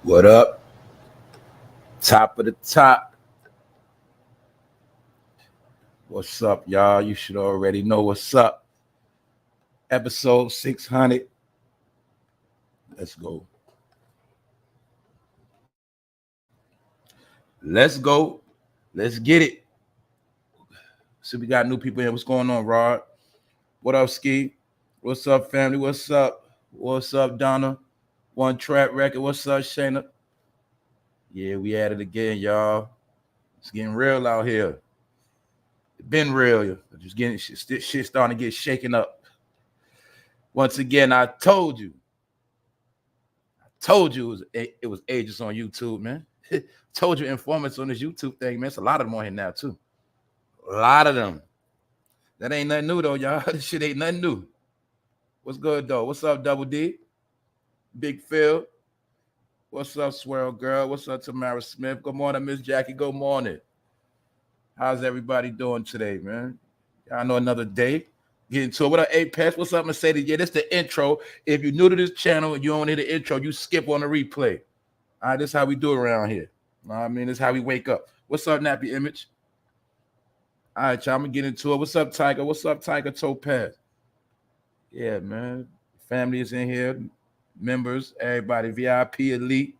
What up? Top of the top. What's up, y'all? You should already know what's up. Episode 600. Let's go. Let's go. Let's get it. So we got new people here. What's going on, Rod? What up, Ski? What's up, family? What's up? What's up, Donna? One Track Record. What's up, Shayna? Yeah, we at it again, y'all. It's getting real out here. It's been real. Just getting shit starting to get shaken up. Once again, I told you it was agents on YouTube, man. Told you informants on this YouTube thing, man. It's a lot of them on here now, too. A lot of them. That ain't nothing new, though, y'all. This shit ain't nothing new. What's good, though? What's up, Double D? Big Phil? What's up, Swirl Girl? What's up, Tamara Smith? Good morning, Miss Jackie. Good morning. How's everybody doing today, man? Y'all know another day. Getting to it. What up, Apex? What's up, Mercedes? Yeah, this is the intro. If you're new to this channel and you don't hear the intro, you skip on the replay. All right, this is how we do around here. I mean, this is how we wake up. What's up, Nappy Image? All right, y'all, I'm going to get into it. What's up, Tiger? What's up, Tiger Topaz? Yeah, man. Family is in here. Members, everybody, VIP, Elite.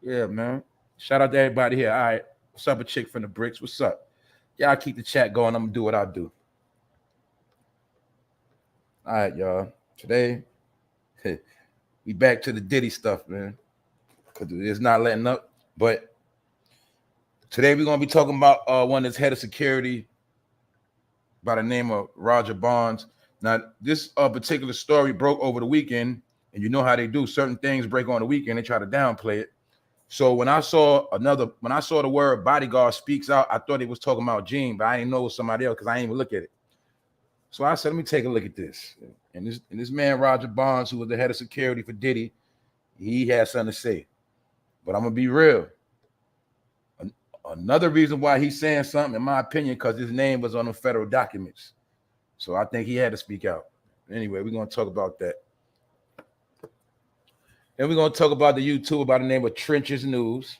Yeah, man. Shout out to everybody here. All right. What's up, a chick from the bricks? What's up? Y'all keep the chat going. I'm going to do what I do. All right, y'all. Today, we back to the Diddy stuff, man. Because it's not letting up. But today we're going to be talking about one that's head of security by the name of Roger Barnes. Now, this particular story broke over the weekend, and you know how they do. Certain things break on the weekend. They try to downplay it. So when I saw the word bodyguard speaks out, I thought it was talking about Gene, but I didn't know it was somebody else because I didn't even look at it. So I said, let me take a look at this. And this man, Roger Barnes, who was the head of security for Diddy, he had something to say. But I'm going to be real. Another reason why he's saying something, in my opinion, because his name was on the federal documents. So I think he had to speak out. Anyway, we're going to talk about that. Then we're going to talk about the YouTuber by the name of Trenches News.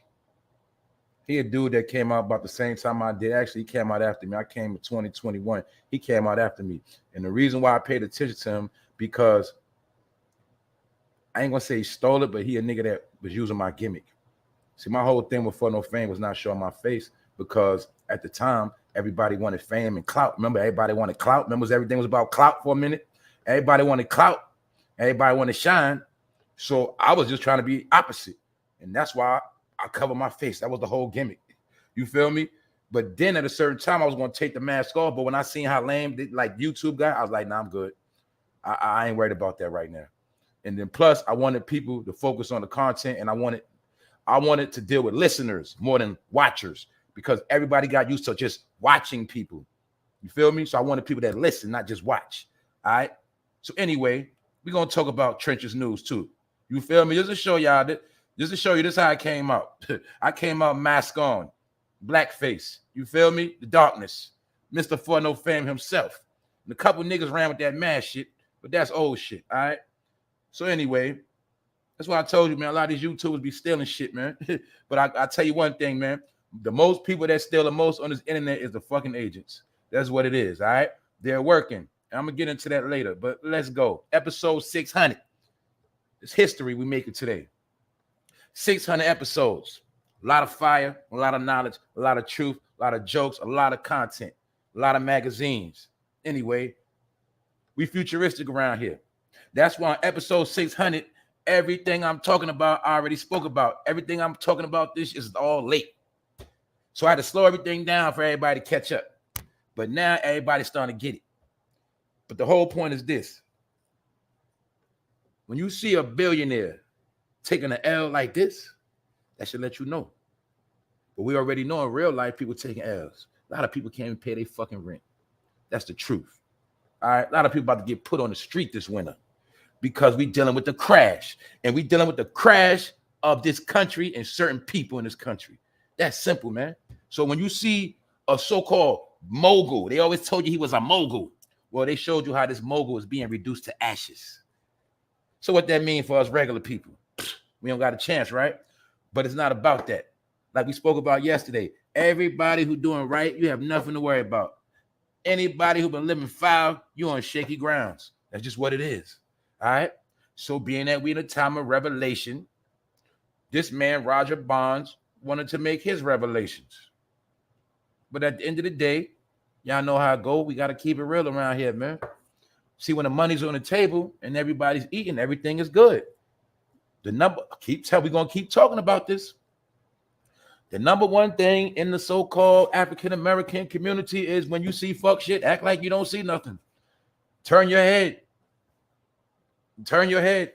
He a dude that came out about the same time I did. Actually, he came out after me. I came in 2021. He came out after me. And the reason why I paid attention to him, because I ain't going to say he stole it, but he a nigga that was using my gimmick. See, my whole thing with For No Fame was not showing my face because at the time, everybody wanted fame and clout. Remember, everybody wanted clout. Remember, everything was about clout for a minute. Everybody wanted clout. Everybody wanted shine. So I was just trying to be opposite. And that's why I covered my face. That was the whole gimmick. You feel me? But then at a certain time, I was going to take the mask off. But when I seen how lame, like YouTube guy, I was like, nah, I'm good. I ain't worried about that right now. And then plus, I wanted people to focus on the content. And I wanted to deal with listeners more than watchers because everybody got used to just watching people. You feel me? So I wanted people that listen, not just watch. All right? So anyway, we're going to talk about Trenches News too. You feel me? Just to show y'all that. Just to show you, this is how I came out. I came out mask on, blackface. You feel me? The darkness. Mr. For No Fame himself. And a couple niggas ran with that mask shit, but that's old shit, all right? So anyway, that's why I told you, man, a lot of these YouTubers be stealing shit, man. But I tell you one thing, man. The most people that steal the most on this internet is the fucking agents. That's what it is, all right? They're working. I'm going to get into that later, but let's go. Episode 600. It's history we make it today. 600 episodes, a lot of fire, a lot of knowledge, a lot of truth, a lot of jokes, a lot of content, a lot of magazines. Anyway, we futuristic around here. That's why on episode 600, everything I'm talking about, I already spoke about. Everything I'm talking about, this is all late. So I had to slow everything down for everybody to catch up. But now everybody's starting to get it. But the whole point is this. When you see a billionaire taking an L like this, that should let you know. But we already know in real life, people taking L's. A lot of people can't even pay their fucking rent. That's the truth. All right. A lot of people about to get put on the street this winter because we dealing with the crash. And we dealing with the crash of this country and certain people in this country. That's simple, man. So when you see a so-called mogul, they always told you he was a mogul. Well, they showed you how this mogul is being reduced to ashes. So what that mean for us regular people? we don't got a chance, right? But it's not about that. Like we spoke about yesterday, everybody who doing right, you have nothing to worry about. Anybody who been living foul, you on shaky grounds. That's just what it is. All right. So being that we in a time of revelation, this man, Roger Bonds, wanted to make his revelations. But at the end of the day, y'all know how it go. We got to keep it real around here, man. See, when the money's on the table and everybody's eating, everything is good. The number, we're going to keep talking about this. The number one thing in the so-called African-American community is when you see fuck shit, act like you don't see nothing. Turn your head. Turn your head.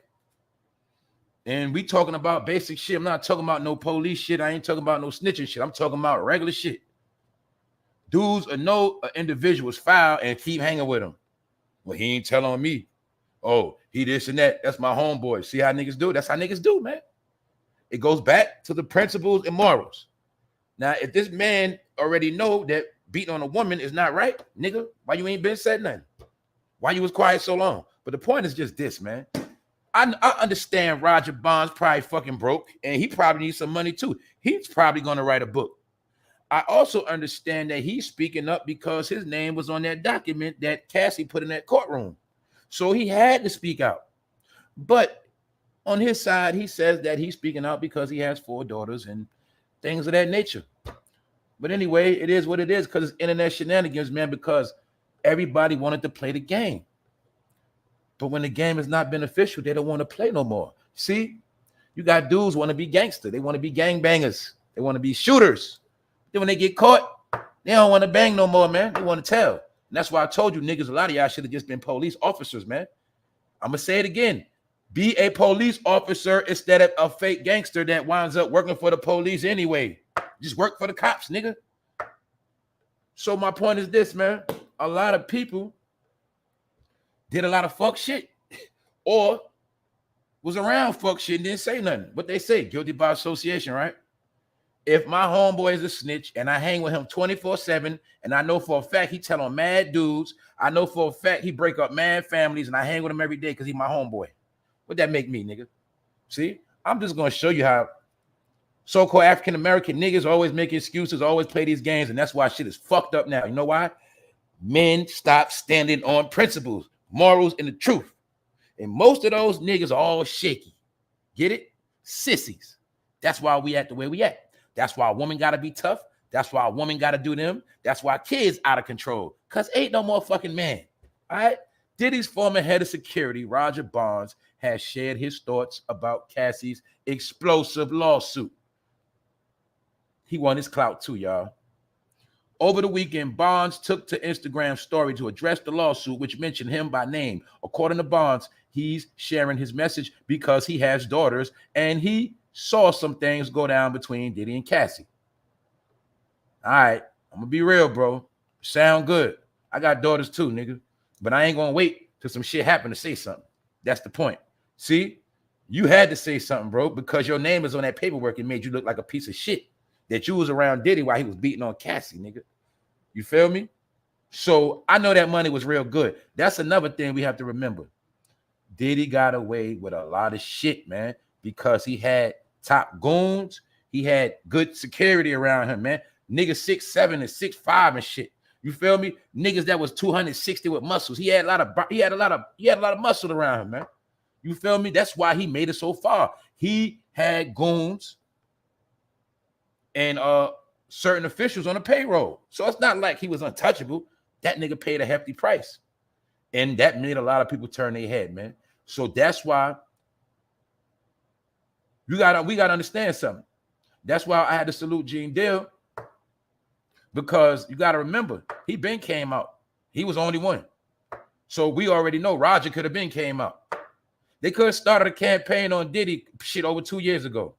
And we talking about basic shit. I'm not talking about no police shit. I ain't talking about no snitching shit. I'm talking about regular shit. Dudes know an individual's foul and keep hanging with him. Well, he ain't telling on me. Oh, he this and that. That's my homeboy. See how niggas do? That's how niggas do, man. It goes back to the principles and morals. Now, if this man already know that beating on a woman is not right, nigga, why you ain't been said nothing? Why you was quiet so long? But the point is just this, man. I understand Roger Bonds probably fucking broke, and he probably needs some money too. He's probably going to write a book. I also understand that he's speaking up because his name was on that document that CASSIE put in that courtroom. So he had to speak out. But on his side, he says that he's speaking out because he has 4 daughters and things of that nature. But anyway, it is what it is because it's internet shenanigans, man, because everybody wanted to play the game. But when the game is not beneficial, they don't want to play no more. See, you got dudes want to be gangster. They want to be gangbangers. They want to be shooters. Then when they get caught, they don't want to bang no more, man. They want to tell. And that's why I told you niggas, a lot of y'all should have just been police officers, man. I'm going to say it again. Be a police officer instead of a fake gangster that winds up working for the police anyway. Just work for the cops, nigga. So my point is this, man. A lot of people did a lot of fuck shit or was around fuck shit and didn't say nothing. What they say, guilty by association, right? If my homeboy is a snitch and I hang with him 24/7 and I know for a fact he tell on mad dudes, I know for a fact he break up mad families and I hang with him every day because he my homeboy. What that make me, nigga? See, I'm just going to show you how so-called African-American niggas always make excuses, always play these games, and that's why shit is fucked up now. You know why? Men stop standing on principles, morals, and the truth. And most of those niggas are all shaky. Get it? Sissies. That's why we at the way we at. That's why a woman got to be tough. That's why a woman got to do them. That's why kids out of control. Because ain't no more fucking man. All right? Diddy's former head of security, Roger Bonds, has shared his thoughts about Cassie's explosive lawsuit. He won his clout too, y'all. Over the weekend, Bonds took to Instagram story to address the lawsuit, which mentioned him by name. According to Bonds, he's sharing his message because he has daughters and he saw some things go down between Diddy and Cassie. All right, I'm gonna be real, bro. Sound good. I got daughters too, nigga. But I ain't gonna wait till some shit happen to say something. That's the point. See, you had to say something, bro, because your name is on that paperwork and made you look like a piece of shit that you was around Diddy while he was beating on Cassie, nigga. You feel me? So I know that money was real good. That's another thing we have to remember. Diddy got away with a lot of shit, man, because he had top goons. He had good security around him, man. Niggas 6'7" and 6'5" and shit. You feel me? Niggas that was 260 with muscles. He had a lot of muscle around him, man. You feel me? That's why he made it so far. He had goons and certain officials on the payroll. So it's not like he was untouchable. That nigga paid a hefty price. And that made a lot of people turn their head, man. So that's why we gotta understand something. That's why I had to salute Gene Deal, because you gotta remember, he been came out. He was the only one. So we already know Roger could have been came out. They could have started a campaign on Diddy shit over 2 years ago,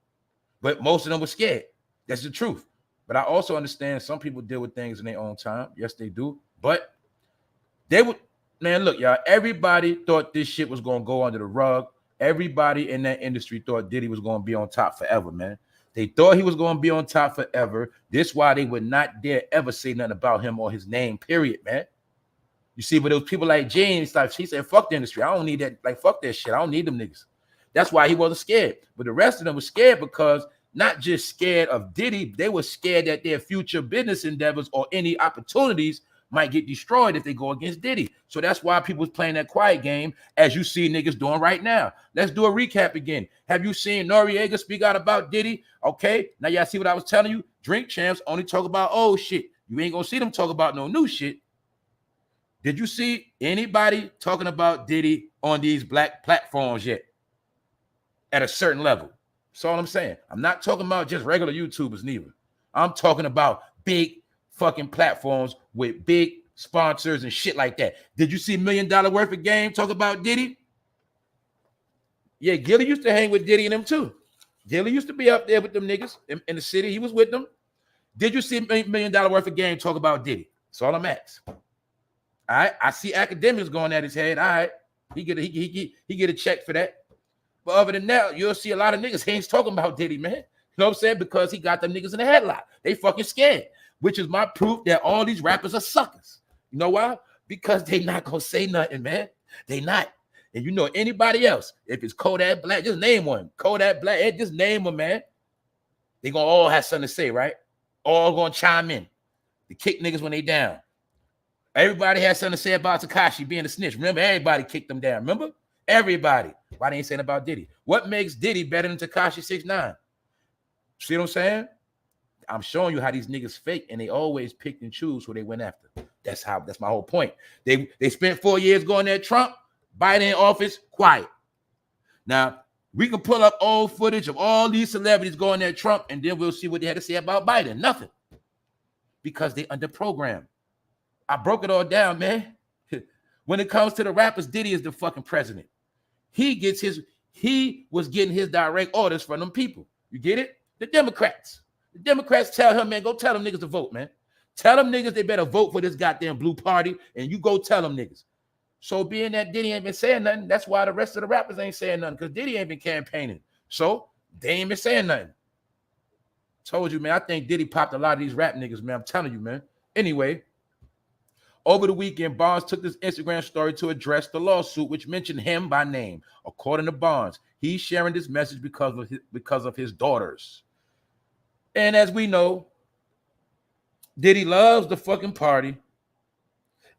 but most of them were scared. That's the truth. But I also understand some people deal with things in their own time. Yes, they do. But they would, man, look, y'all, everybody thought this shit was going to go under the rug. Everybody in that industry thought Diddy was going to be on top forever, man. They thought he was going to be on top forever. This is why they would not dare ever say nothing about him or his name, period, man. You see, but those people like James, like, she said, fuck the industry. I don't need that. Like, fuck that shit. I don't need them niggas. That's why he wasn't scared. But the rest of them were scared because not just scared of Diddy, they were scared that their future business endeavors or any opportunities might get destroyed if they go against Diddy. So that's why people was playing that quiet game, as you see niggas doing right now. Let's do a recap again. Have you seen Noriega speak out about Diddy? Okay, now y'all see what I was telling you? Drink champs only talk about old shit. You ain't gonna see them talk about no new shit. Did you see anybody talking about Diddy on these black platforms yet? At a certain level. That's all I'm saying. I'm not talking about just regular YouTubers neither. I'm talking about big fucking platforms with big sponsors and shit like that. Did you see $1 Million Worth of Game talk about Diddy? Yeah, Gilly used to hang with Diddy and them too. Gilly used to be up there with them niggas in the city. He was with them. Did you see $1 Million Worth of Game talk about Diddy? That's all I'm asking. All right, I see academics going at his head. All right, he get a check for that. But other than that, you'll see a lot of niggas ain't talking about Diddy, man. You know what I'm saying? Because he got them niggas in the headlock. They fucking scared, which is my proof that all these rappers are suckers. You know why? Because they not gonna say nothing, man. They not. And you know anybody else, if it's Kodak Black, just name one. Kodak Black, just name them, man. They gonna all have something to say, right? All gonna chime in. To kick niggas when they down. Everybody has something to say about CASSIE being a snitch. Remember, everybody kicked them down. Remember? Everybody. Why they ain't saying about Diddy? What makes Diddy better than Tekashi 6ix9ine? See what I'm saying? I'm showing you how these niggas fake and they always pick and choose who they went after. That's my whole point. They spent 4 years going at Trump, Biden in office, quiet. Now, we can pull up old footage of all these celebrities going at Trump and then we'll see what they had to say about Biden. Nothing. Because they under program. I broke it all down, man. When it comes to the rappers, Diddy is the fucking president. He was getting his direct orders from them people. You get it? The Democrats. The Democrats tell him, man, go tell them niggas to vote, man. Tell them niggas they better vote for this goddamn blue party, and you go tell them niggas. So being that Diddy ain't been saying nothing, that's why the rest of the rappers ain't saying nothing, because Diddy ain't been campaigning. So they ain't been saying nothing. Told you, man, I think Diddy popped a lot of these rap niggas, man. I'm telling you, man. Anyway, over the weekend, Bonds took this Instagram story to address the lawsuit, which mentioned him by name. According to Bonds, he's sharing this message because of his daughters. And as we know, Diddy loves the fucking party.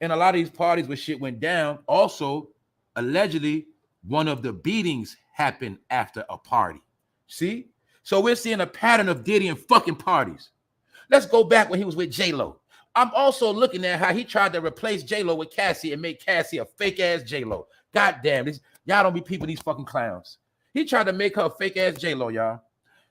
And a lot of these parties where shit went down, also, allegedly, one of the beatings happened after a party. See? So we're seeing a pattern of Diddy and fucking parties. Let's go back when he was with J-Lo. I'm also looking at how he tried to replace J-Lo with Cassie and make Cassie a fake-ass J-Lo. God damn, y'all don't be peeping these fucking clowns. He tried to make her a fake-ass J-Lo, y'all.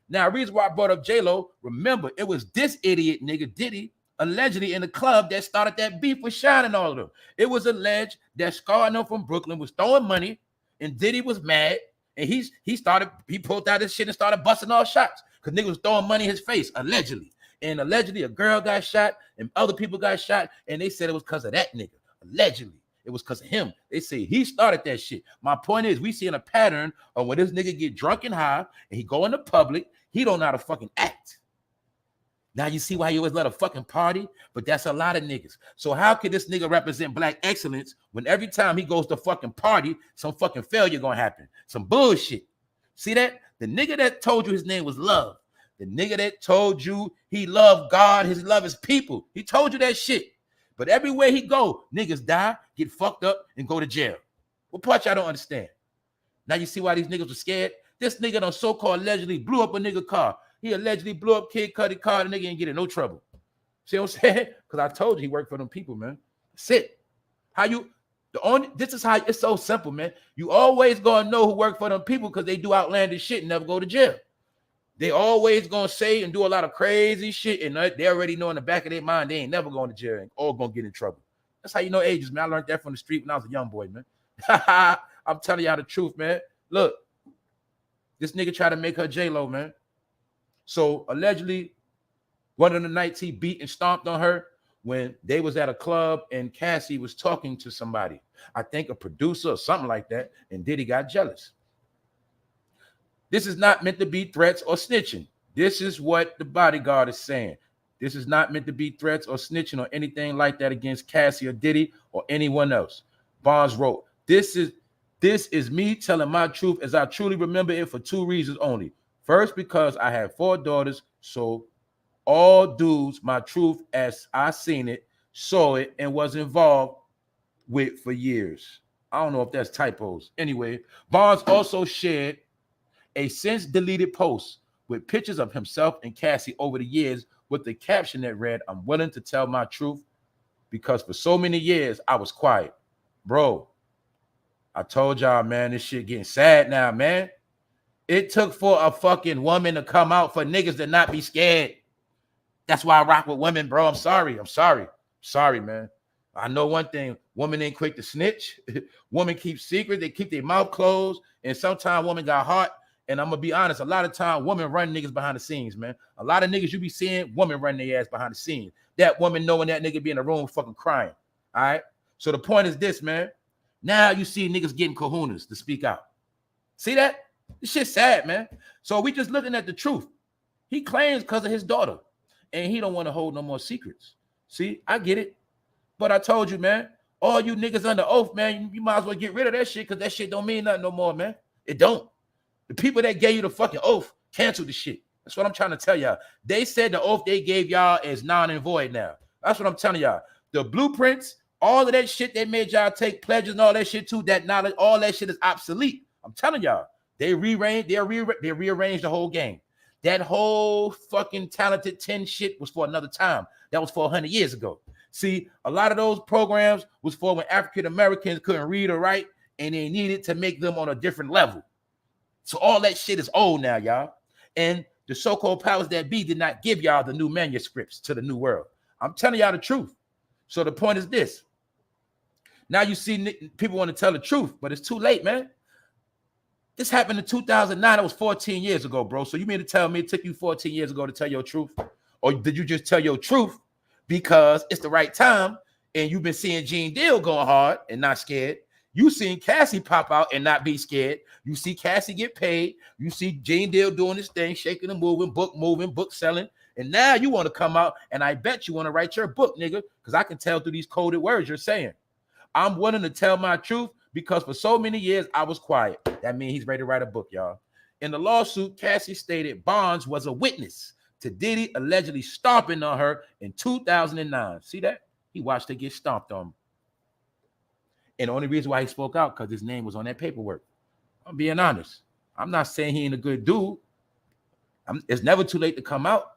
Now, the reason why I brought up J-Lo, remember, it was this idiot nigga, Diddy, allegedly in the club that started that beef with Shine and all of them. It was alleged that Scar and them from Brooklyn was throwing money, and Diddy was mad, and he pulled out his shit and started busting all shots because nigga was throwing money in his face, allegedly. And allegedly a girl got shot and other people got shot, and they said it was because of that nigga. Allegedly, it was because of him. They say he started that shit. My point is, we seeing a pattern of when this nigga get drunk and high and he go into public, he don't know how to fucking act. Now you see why he always let a fucking party, but that's a lot of niggas. So how could this nigga represent black excellence when every time he goes to fucking party, some fucking failure gonna happen? Some bullshit. See that? The nigga that told you his name was Love, the nigga that told you he loved God, he loved his people, he told you that shit. But everywhere he go, niggas die, get fucked up, and go to jail. What part y'all don't understand? Now you see why these niggas were scared? This nigga done so-called allegedly blew up a nigga car. He allegedly blew up Kid Cudi car, the nigga ain't get in no trouble. See what I'm saying? Because I told you he worked for them people, man. That's it. This is how it's so simple, man. You always gonna know who worked for them people because they do outlandish shit and never go to jail. They always gonna say and do a lot of crazy shit, and they already know in the back of their mind they ain't never going to jail and all gonna get in trouble. That's how you know ages, man. I learned that from the street when I was a young boy, man. I'm telling y'all the truth, man. Look, this nigga tried to make her J-Lo, man. So allegedly, one of the nights he beat and stomped on her when they was at a club and Cassie was talking to somebody. I think a producer or something like that, and Diddy got jealous. This is not meant to be threats or snitching. This is what the bodyguard is saying. This is not meant to be threats or snitching or anything like that against Cassie or Diddy or anyone else. Bonds wrote, this This is me telling my truth as I truly remember it for 2 reasons only. First, because I had 4 daughters, so all dudes, my truth as I seen it, saw it, and was involved with for years. I don't know if that's typos. Anyway, Barnes also shared a since deleted post with pictures of himself and Cassie over the years with the caption that read, "I'm willing to tell my truth because for so many years I was quiet." Bro, I told y'all, man, this shit getting sad now, man. It took for a fucking woman to come out for niggas to not be scared. That's why I rock with women, bro. I'm sorry, man. I know one thing, women ain't quick to snitch. Women keep secrets, they keep their mouth closed, and sometimes women got heart. And I'm gonna be honest, a lot of time women run niggas behind the scenes, man. A lot of niggas you be seeing, women run their ass behind the scenes. That woman knowing that nigga be in the room fucking crying. All right. So the point is this, man. Now you see niggas getting kahunas to speak out. See that? This shit's sad, man. So we just looking at the truth. He claims because of his daughter, and he don't want to hold no more secrets. See, I get it. But I told you, man, all you niggas under oath, man, you might as well get rid of that shit because that shit don't mean nothing no more, man. It don't. The people that gave you the fucking oath canceled the shit. That's what I'm trying to tell y'all. They said the oath they gave y'all is non and void now. That's what I'm telling y'all. The blueprints, all of that shit they made y'all take pledges and all that shit too, that knowledge, all that shit is obsolete. I'm telling y'all. They rearranged the whole game. That whole fucking talented 10 shit was for another time. That was for 100 years ago. See, a lot of those programs was for when African Americans couldn't read or write, and they needed to make them on a different level. So all that shit is old now, y'all. And the so-called powers that be did not give y'all the new manuscripts to the new world. I'm telling y'all the truth. So the point is this. Now you see people want to tell the truth, but it's too late, man. This happened in 2009. It was 14 years ago, bro. So you mean to tell me it took you 14 years ago to tell your truth? Or did you just tell your truth because it's the right time and you've been seeing Gene Deal going hard and not scared? You seen Cassie pop out and not be scared. You see Cassie get paid. You see Gene Deal doing his thing, shaking and moving, book selling. And now you want to come out and I bet you want to write your book, nigga, because I can tell through these coded words you're saying. I'm willing to tell my truth because for so many years I was quiet. That means he's ready to write a book, y'all. In the lawsuit, Cassie stated Bonds was a witness to Diddy allegedly stomping on her in 2009. See that? He watched her get stomped on. And the only reason why he spoke out because his name was on that paperwork. I'm being honest. I'm not saying he ain't a good dude. It's never too late to come out,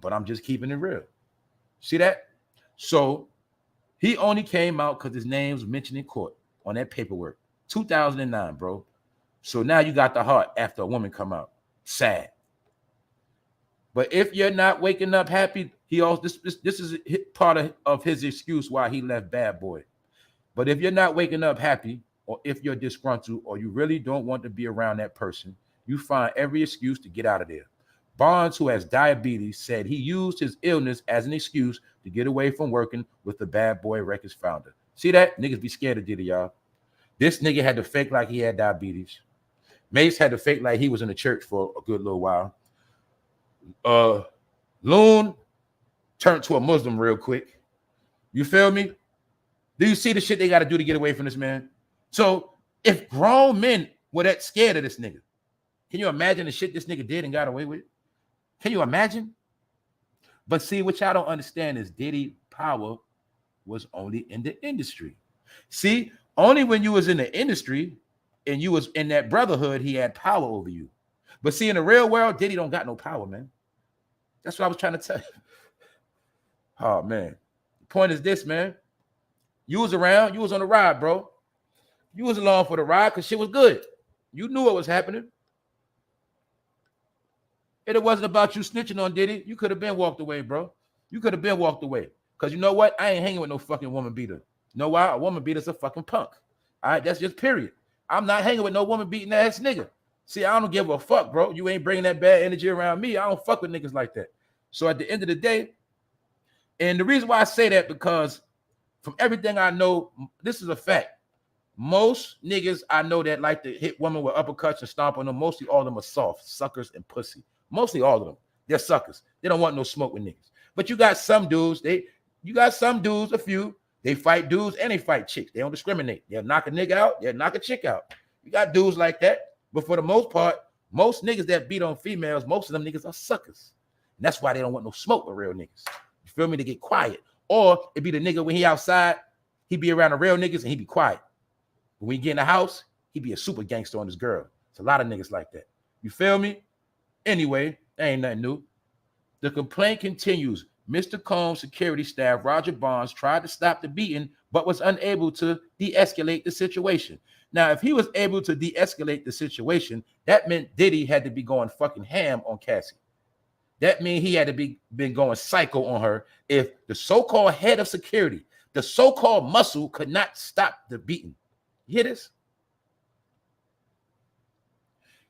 but I'm just keeping it real. See that? So he only came out because his name was mentioned in court on that paperwork. 2009, bro. So now you got the heart after a woman come out. Sad. But if you're not waking up happy, he also this is part of his excuse why he left Bad Boy. But if you're not waking up happy, or if you're disgruntled, or you really don't want to be around that person, you find every excuse to get out of there. Bonds, who has diabetes, said he used his illness as an excuse to get away from working with the Bad Boy Records founder. See that? Niggas be scared of Diddy, y'all. This nigga had to fake like he had diabetes. Mace had to fake like he was in the church for a good little while. Loon turned to a Muslim real quick. You feel me? Do you see the shit they got to do to get away from this man? So if grown men were that scared of this nigga, can you imagine the shit this nigga did and got away with? Can you imagine? But see, what y'all don't understand is Diddy power was only in the industry. See, only when you was in the industry and you was in that brotherhood, he had power over you. But see, in the real world, Diddy don't got no power, man. That's what I was trying to tell you. Oh, man. The point is this, man. You was around. You was on the ride, bro. You was along for the ride because shit was good. You knew what was happening. And it wasn't about you snitching on Diddy. You could have been walked away, bro. You could have been walked away. Because you know what? I ain't hanging with no fucking woman beater. You know why? A woman beater's a fucking punk. All right? That's just period. I'm not hanging with no woman beating ass nigga. See, I don't give a fuck, bro. You ain't bringing that bad energy around me. I don't fuck with niggas like that. So at the end of the day, and the reason why I say that, because from everything I know, this is a fact. Most niggas I know that like to hit women with uppercuts and stomp on them, mostly all of them are soft, suckers and pussy. Mostly all of them. They're suckers. They don't want no smoke with niggas. But you got some dudes, a few, they fight dudes and they fight chicks. They don't discriminate. They'll knock a nigga out, they'll knock a chick out. You got dudes like that. But for the most part, most niggas that beat on females, most of them niggas are suckers. And that's why they don't want no smoke with real niggas. You feel me? To get quiet. Or it be the nigga when he outside, he be around the real niggas and he be quiet. But when he get in the house, he be a super gangster on his girl. It's a lot of niggas like that. You feel me? Anyway, ain't nothing new. The complaint continues. Mr. Combs' security staff, Roger Barnes, tried to stop the beating, but was unable to de-escalate the situation. Now, if he was able to de-escalate the situation, that meant Diddy had to be going fucking ham on Cassie. That means he had to been going psycho on her if the so-called head of security, the so-called muscle, could not stop the beating. You hear this?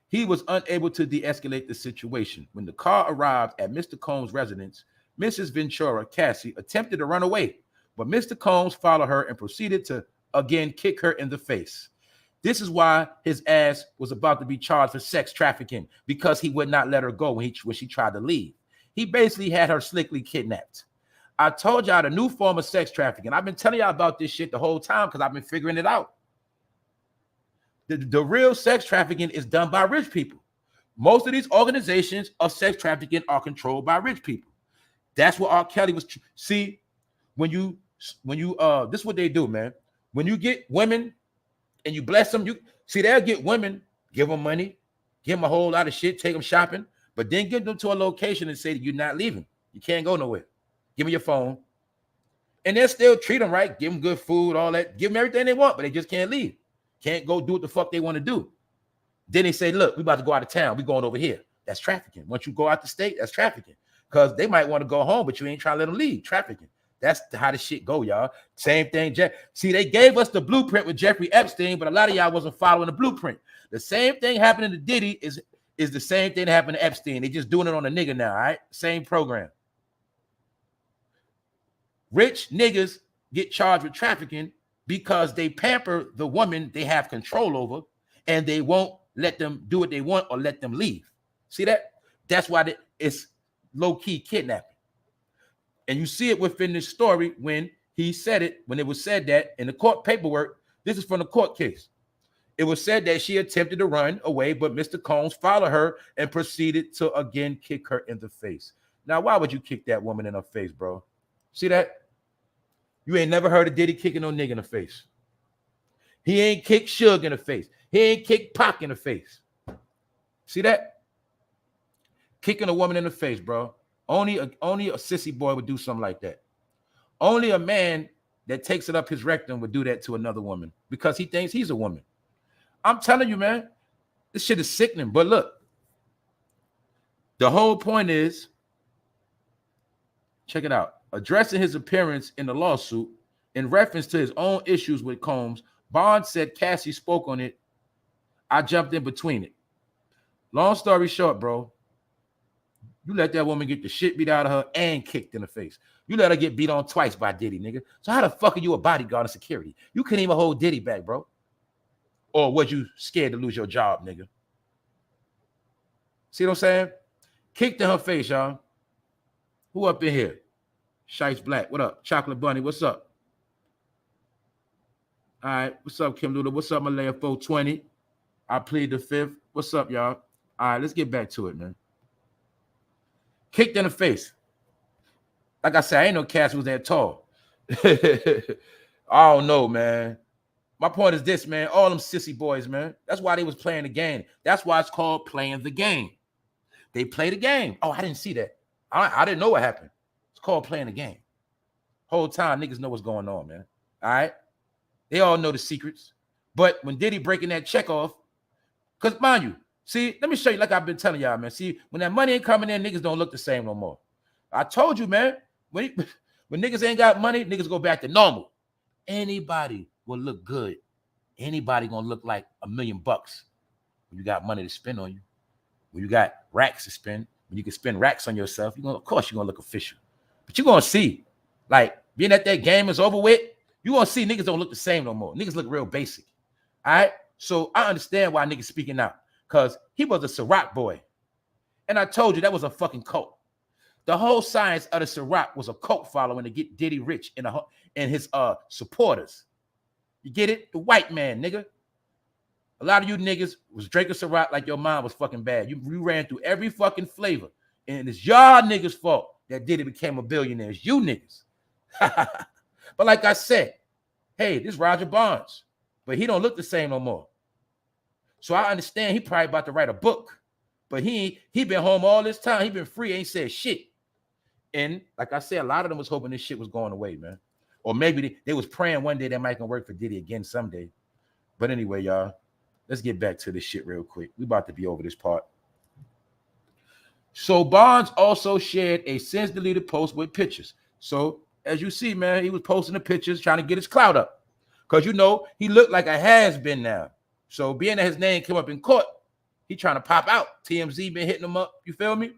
He was unable to de-escalate the situation. When the car arrived at Mr. Combs' residence, Mrs. Ventura, Cassie, attempted to run away, but Mr. Combs followed her and proceeded to again kick her in the face. This is why his ass was about to be charged for sex trafficking, because he would not let her go when she tried to leave. He basically had her slickly kidnapped. I told y'all the new form of sex trafficking. I've been telling y'all about this shit the whole time because I've been figuring it out. The real sex trafficking is done by rich people. Most of these organizations of sex trafficking are controlled by rich people. That's what R. Kelly was. See, when you this is what they do, man. When you get women and you bless them, you see they'll get women, give them money, give them a whole lot of shit, take them shopping, but then get them to a location and say that you're not leaving. You can't go nowhere. Give me your phone. And they'll still treat them right, give them good food, all that, give them everything they want, but they just can't leave. Can't go do what the fuck they want to do. Then they say, look, we about to go out of town. We going over here. That's trafficking. Once you go out the state, that's trafficking. Because they might want to go home, but you ain't trying to let them leave. Trafficking. That's how the shit go, y'all. Same thing. See, they gave us the blueprint with Jeffrey Epstein, but a lot of y'all wasn't following the blueprint. The same thing happening to Diddy is the same thing that happened to Epstein. They just doing it on a nigga now, all right? Same program. Rich niggas get charged with trafficking because they pamper the woman they have control over, and they won't let them do what they want or let them leave. See that? That's why it's low-key kidnapping. And you see it within this story when he said it, when it was said that in the court paperwork, this is from the court case. It was said that she attempted to run away, but Mr. Combs followed her and proceeded to again kick her in the face. Now, why would you kick that woman in her face, bro? See that? You ain't never heard of Diddy kicking no nigga in the face. He ain't kicked Suge in the face. He ain't kicked Pac in the face. See that? Kicking a woman in the face, bro. Only a sissy boy would do something like that. Only a man that takes it up his rectum would do that to another woman because he thinks he's a woman. I'm telling you, man, this shit is sickening. But look, the whole point is, check it out. Addressing his appearance in the lawsuit in reference to his own issues with Combs, Bond said Cassie spoke on it. I jumped in between it. Long story short, bro, you let that woman get the shit beat out of her and kicked in the face. You let her get beat on twice by Diddy, nigga. So how the fuck are you a bodyguard of security? You couldn't even hold Diddy back, bro. Or was you scared to lose your job, nigga? See what I'm saying? Kicked in her face, y'all. Who up in here? Shice Black, what up? Chocolate Bunny, what's up? All right, what's up, Kim Luda? What's up, Malaya 420? I plead the fifth. What's up, y'all? All right, let's get back to it, man. Kicked in the face. Like I said, I ain't no Cassie was that tall. I don't know, man. My point is this, man. All them sissy boys, man. That's why they was playing the game. That's why it's called playing the game. They play the game. Oh, I didn't see that. I didn't know what happened. It's called playing the game. Whole time, niggas know what's going on, man. All right? They all know the secrets. But when Diddy breaking that check off, because mind you, see, let me show you like I've been telling y'all, man. See, when that money ain't coming in, niggas don't look the same no more. I told you, man, when niggas ain't got money, niggas go back to normal. Anybody will look good. Anybody gonna look like $1 million when you got money to spend on you. When you got racks to spend, when you can spend racks on yourself, of course you're gonna look official. But you're gonna see, like, being that game is over with, you're gonna see niggas don't look the same no more. Niggas look real basic. All right? So I understand why niggas speaking out. Because he was a Ciroc boy. And I told you that was a fucking cult. The whole science of the Ciroc was a cult following to get Diddy rich and his supporters. You get it? The white man, nigga. A lot of you niggas was drinking Ciroc like your mom was fucking bad. You ran through every fucking flavor. And it's y'all niggas' fault that Diddy became a billionaire. It's you niggas. But like I said, hey, this Roger Barnes. But he don't look the same no more. So I understand he probably about to write a book. But he been home all this time. He been free, ain't said shit. And like I said, a lot of them was hoping this shit was going away, man. Or maybe they was praying one day that might can work for Diddy again someday. But anyway, y'all, let's get back to this shit real quick. We about to be over this part. So Barnes also shared a since deleted post with pictures. So as you see, man, he was posting the pictures trying to get his clout up. Because, you know, he looked like a has-been now. So being that his name came up in court, he trying to pop out. TMZ been hitting him up. You feel me?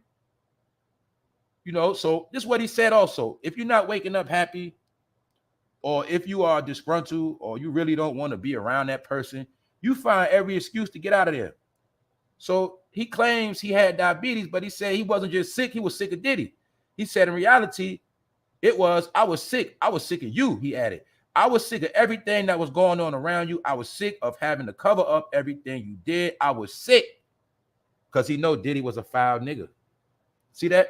You know, so this is what he said also. If you're not waking up happy, or if you are disgruntled, or you really don't want to be around that person, you find every excuse to get out of there. So he claims he had diabetes, but he said he wasn't just sick, he was sick of Diddy. He said in reality, it was, I was sick of you, he added. I was sick of everything that was going on around you. I was sick of having to cover up everything you did. I was sick. Because he know Diddy was a foul nigga. See that?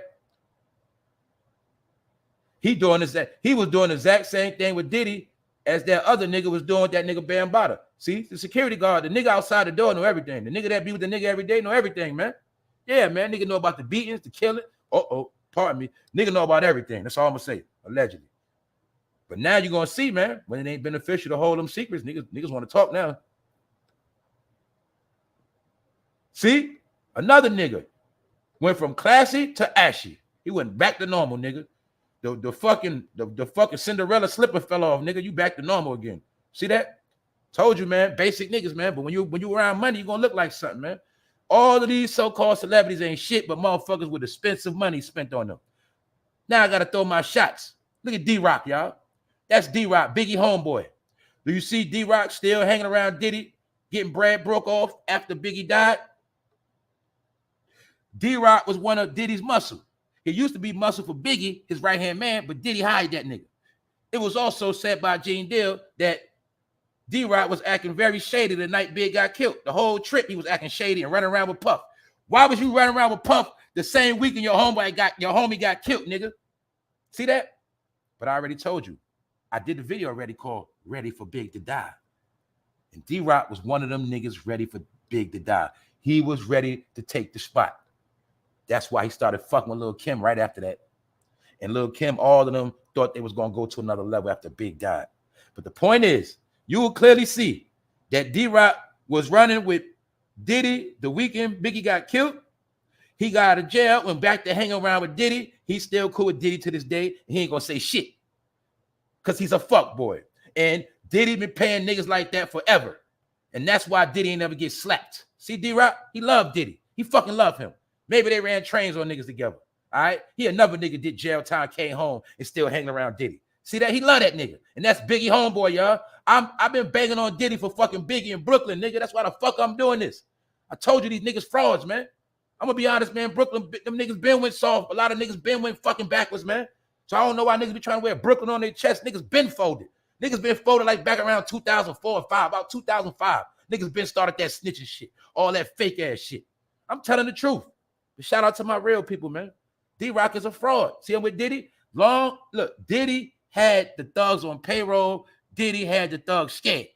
He was doing the exact same thing with Diddy as that other nigga was doing with that nigga Bambaataa. See, the security guard, the nigga outside the door know everything. The nigga that be with the nigga every day know everything, man. Yeah, man, nigga know about the beatings, the killing. Pardon me. Nigga know about everything. That's all I'm gonna say, allegedly. But now you're gonna see, man, when it ain't beneficial to hold them secrets, niggas want to talk now. See, another nigga went from classy to ashy. He went back to normal, nigga. The fucking Cinderella slipper fell off, nigga. You back to normal again. See that? Told you, man. Basic niggas, man. But when you around money, you gonna look like something, man. All of these so-called celebrities ain't shit, but motherfuckers with expensive money spent on them. Now I gotta throw my shots. Look at D-Rock, y'all. That's D-Rock, Biggie homeboy. Do you see D-Rock still hanging around Diddy, getting bread broke off after Biggie died? D-Rock was one of Diddy's muscle. He used to be muscle for Biggie, his right-hand man, but Diddy hired that nigga. It was also said by Gene Deal that D-Rock was acting very shady the night Big got killed. The whole trip, he was acting shady and running around with Puff. Why was you running around with Puff the same weekend your homie got killed, nigga? See that? But I already told you. I did the video already called Ready for Big to Die. And D-Rock was one of them niggas ready for Big to die. He was ready to take the spot. That's why he started fucking with Lil' Kim right after that. And Lil' Kim, all of them thought they was going to go to another level after Big died. But the point is, you will clearly see that D-Rock was running with Diddy the weekend Biggie got killed. He got out of jail, went back to hang around with Diddy. He's still cool with Diddy to this day. He ain't going to say shit because he's a fuck boy. And Diddy been paying niggas like that forever. And that's why Diddy ain't never get slapped. See D-Rock? He loved Diddy. He fucking loved him. Maybe they ran trains on niggas together. All right? He another nigga did jail time, came home, and still hanging around Diddy. See that? He love that nigga. And that's Biggie homeboy, y'all. I've been banging on Diddy for fucking Biggie in Brooklyn, nigga. That's why the fuck I'm doing this. I told you these niggas frauds, man. I'm gonna be honest, man. Brooklyn, them niggas been went soft. A lot of niggas been went fucking backwards, man. So I don't know why niggas be trying to wear Brooklyn on their chest. Niggas been folded. Niggas been folded like back around 2004 and 5, about 2005. Niggas been started that snitching shit, all that fake ass shit. I'm telling the truth. But shout out to my real people, man. D-Rock is a fraud. See him with Diddy? Look, Diddy had the thugs on payroll. Diddy had the thugs scared.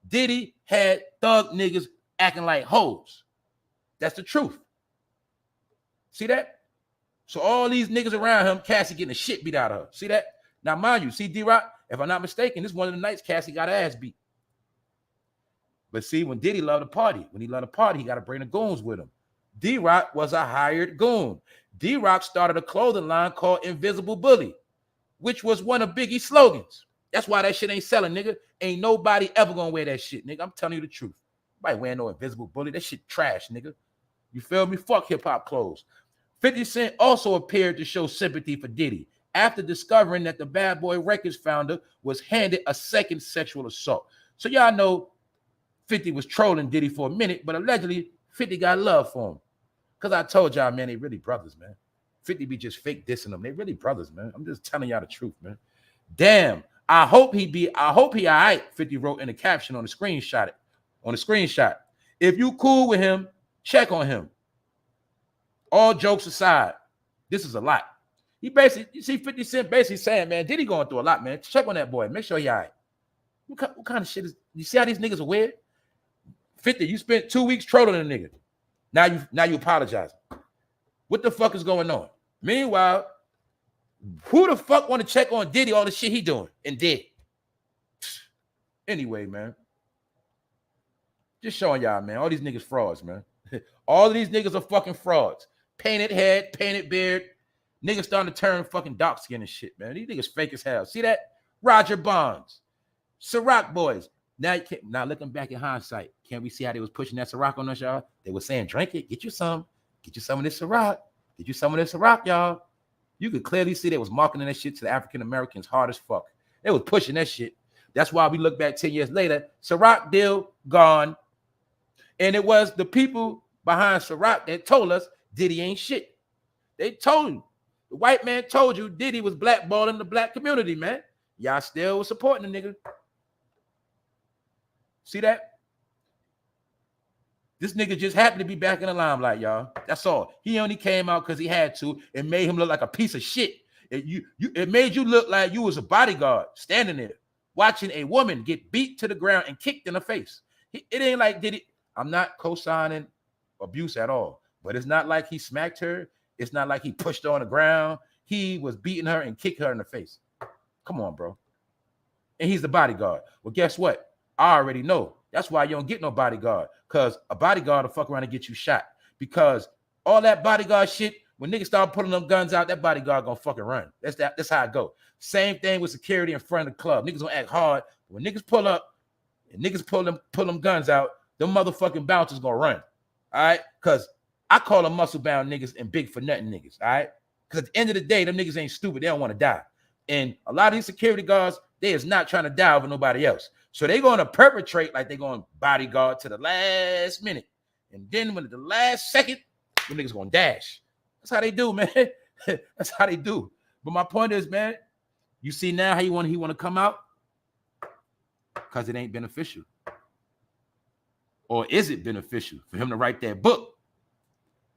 Diddy had thug niggas acting like hoes. That's the truth. See that? So all these niggas around him, Cassie getting the shit beat out of her. See that? Now, mind you, see D-Rock, if I'm not mistaken, this is one of the nights Cassie got her ass beat. But see, when Diddy loved to party, he got to bring the goons with him. D-Rock was a hired goon. D-Rock started a clothing line called Invisible Bully, which was one of Biggie's slogans. That's why that shit ain't selling, nigga. Ain't nobody ever gonna wear that shit, nigga. I'm telling you the truth. Nobody wearing no Invisible Bully. That shit trash, nigga. You feel me? Fuck hip-hop clothes. 50 Cent also appeared to show sympathy for Diddy after discovering that the Bad Boy Records founder was handed a second sexual assault. So y'all know 50 was trolling Diddy for a minute, but allegedly 50 got love for him. Because I told y'all, man, they really brothers, man. 50 be just fake dissing them. They really brothers, man. I'm just telling y'all the truth, man. Damn. I hope he all right, 50 wrote in the caption on the screenshot on the screenshot. If you cool with him, check on him. All jokes aside, this is a lot. He basically, you see 50 Cent basically saying, man, Diddy going through a lot, man. Check on that boy. Make sure he all right. What kind of shit is, you see how these niggas are weird? 50, you spent 2 weeks trolling a nigga. Now you apologize. What the fuck is going on? Meanwhile, who the fuck want to check on Diddy, all the shit he doing and did? Anyway, man. Just showing y'all, man. All these niggas frauds, man. All of these niggas are fucking frauds. Painted head, painted beard. Niggas starting to turn fucking dark skin and shit, man. These niggas fake as hell. See that? Roger Bonds. Ciroc boys. Now looking back in hindsight, can't we see how they was pushing that Ciroc on us, y'all? They were saying, drink it, get you some of this Ciroc. Get you some of this Ciroc, y'all. You could clearly see they was marketing that shit to the African Americans hard as fuck. They was pushing that shit. That's why we look back 10 years later, Ciroc deal gone. And it was the people behind Ciroc that told us Diddy ain't shit. They told you. The white man told you Diddy was blackballing the black community, man. Y'all still was supporting the nigga. See that? This nigga just happened to be back in the limelight, y'all. That's all. He only came out because he had to. It made him look like a piece of shit. It made you look like you was a bodyguard standing there watching a woman get beat to the ground and kicked in the face. It ain't like Diddy. I'm not co-signing abuse at all, but it's not like he smacked her. It's not like he pushed her on the ground. He was beating her and kicked her in the face. Come on, bro. And he's the bodyguard. Well, guess what? I already know. That's why you don't get no bodyguard, because a bodyguard will fuck around and get you shot. Because all that bodyguard shit, when niggas start pulling them guns out, that bodyguard gonna fucking run. That's how it go. Same thing with security in front of the club. Niggas gonna act hard. When niggas pull up and niggas pull them guns out, them motherfucking bouncers gonna run. All right? Because I call them muscle-bound niggas and big for nothing niggas. All right? Because at the end of the day, them niggas ain't stupid. They don't want to die. And a lot of these security guards, they is not trying to die over nobody else. So they're going to perpetrate like they're going bodyguard to the last minute. And then when at the last second, them niggas going to dash. That's how they do, man. That's how they do. But my point is, man, you see now how he want to come out? Because it ain't beneficial. Or is it beneficial for him to write that book?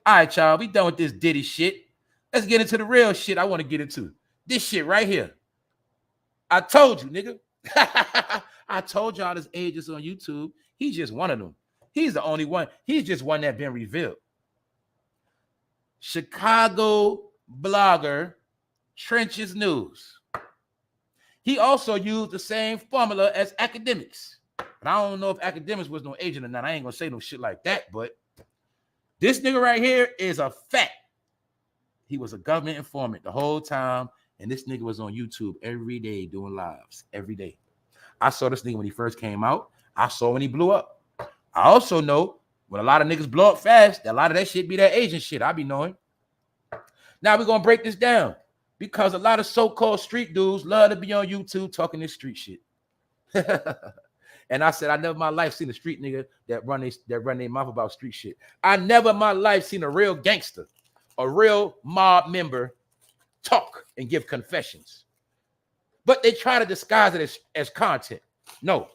All right, y'all, we done with this Diddy shit. Let's get into the real shit I want to get into. This shit right here. I told you, nigga. I told y'all this agents on YouTube. He's just one of them. He's the only one. He's just one that been revealed. Chicago blogger, Trenches News. He also used the same formula as academics. But I don't know if academics was no agent or not. I ain't gonna say no shit like that, but this nigga right here is a fact. He was a government informant the whole time, and this nigga was on YouTube every day doing lives, every day. I saw this nigga when he first came out. I saw when he blew up. I also know when a lot of niggas blow up fast, that a lot of that shit be that agent shit. I be knowing. Now we're going to break this down because a lot of so-called street dudes love to be on YouTube talking this street shit. And I said, I never in my life seen a street nigga that run their mouth about street shit. I never in my life seen a real gangster, a real mob member talk and give confessions. But they try to disguise it as content. No.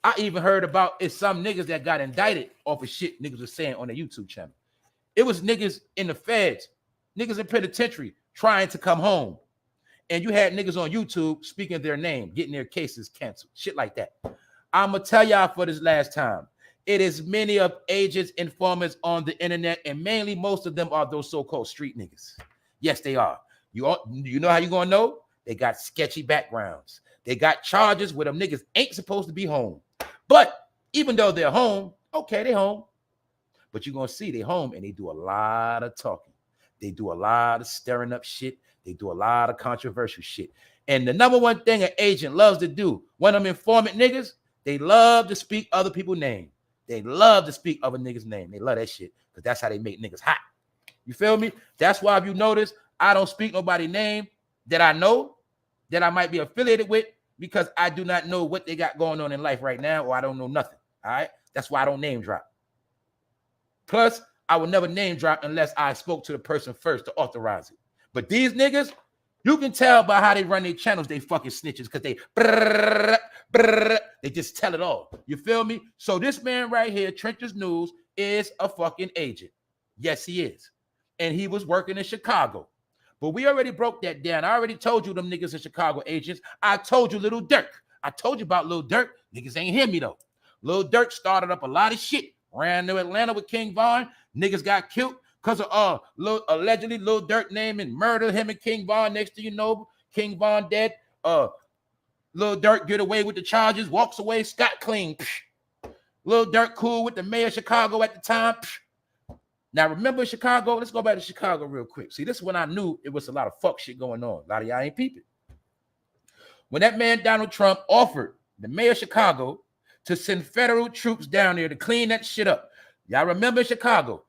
I even heard about it's some niggas that got indicted off of shit niggas were saying on their YouTube channel. It was niggas in the feds, niggas in penitentiary trying to come home. And you had niggas on YouTube speaking their name, getting their cases canceled. Shit like that. I'm going to tell y'all for this last time. It is many of agents, informants on the internet, and mainly most of them are those so-called street niggas. Yes, they are. You know how you going to know? They got sketchy backgrounds. They got charges where them niggas ain't supposed to be home. But even though they're home, okay, they home. But you're going to see they home and they do a lot of talking. They do a lot of stirring up shit. They do a lot of controversial shit. And the number one thing an agent loves to do, when I'm informant niggas, they love to speak other people's name. They love to speak other niggas' name. They love that shit because that's how they make niggas hot. You feel me? That's why if you notice, I don't speak nobody's name that I know, that I might be affiliated with, because I do not know what they got going on in life right now, or I don't know nothing. All right? That's why I don't name drop. Plus, I will never name drop unless I spoke to the person first to authorize it. But these niggas, You can tell by how they run their channels, they fucking snitches, because they just tell it all. You feel me? So this man right here, Trenches News, is a fucking agent. Yes, he is. And he was working in Chicago. But we already broke that down. I already told you them niggas in Chicago agents. I told you Lil Durk. I told you about Lil Durk. Niggas ain't hear me though. Lil Durk started up a lot of shit. Ran to Atlanta with King Von. Niggas got killed because of allegedly Lil Durk name and murder him and King Von. Next thing you know, King Von dead. Lil Durk get away with the charges, walks away scot clean. Lil Durk cool with the mayor of Chicago at the time. Now, remember Chicago? Let's go back to Chicago real quick. See, this is when I knew it was a lot of fuck shit going on. A lot of y'all ain't peeping. When that man Donald Trump offered the mayor of Chicago to send federal troops down there to clean that shit up. Y'all remember Chicago?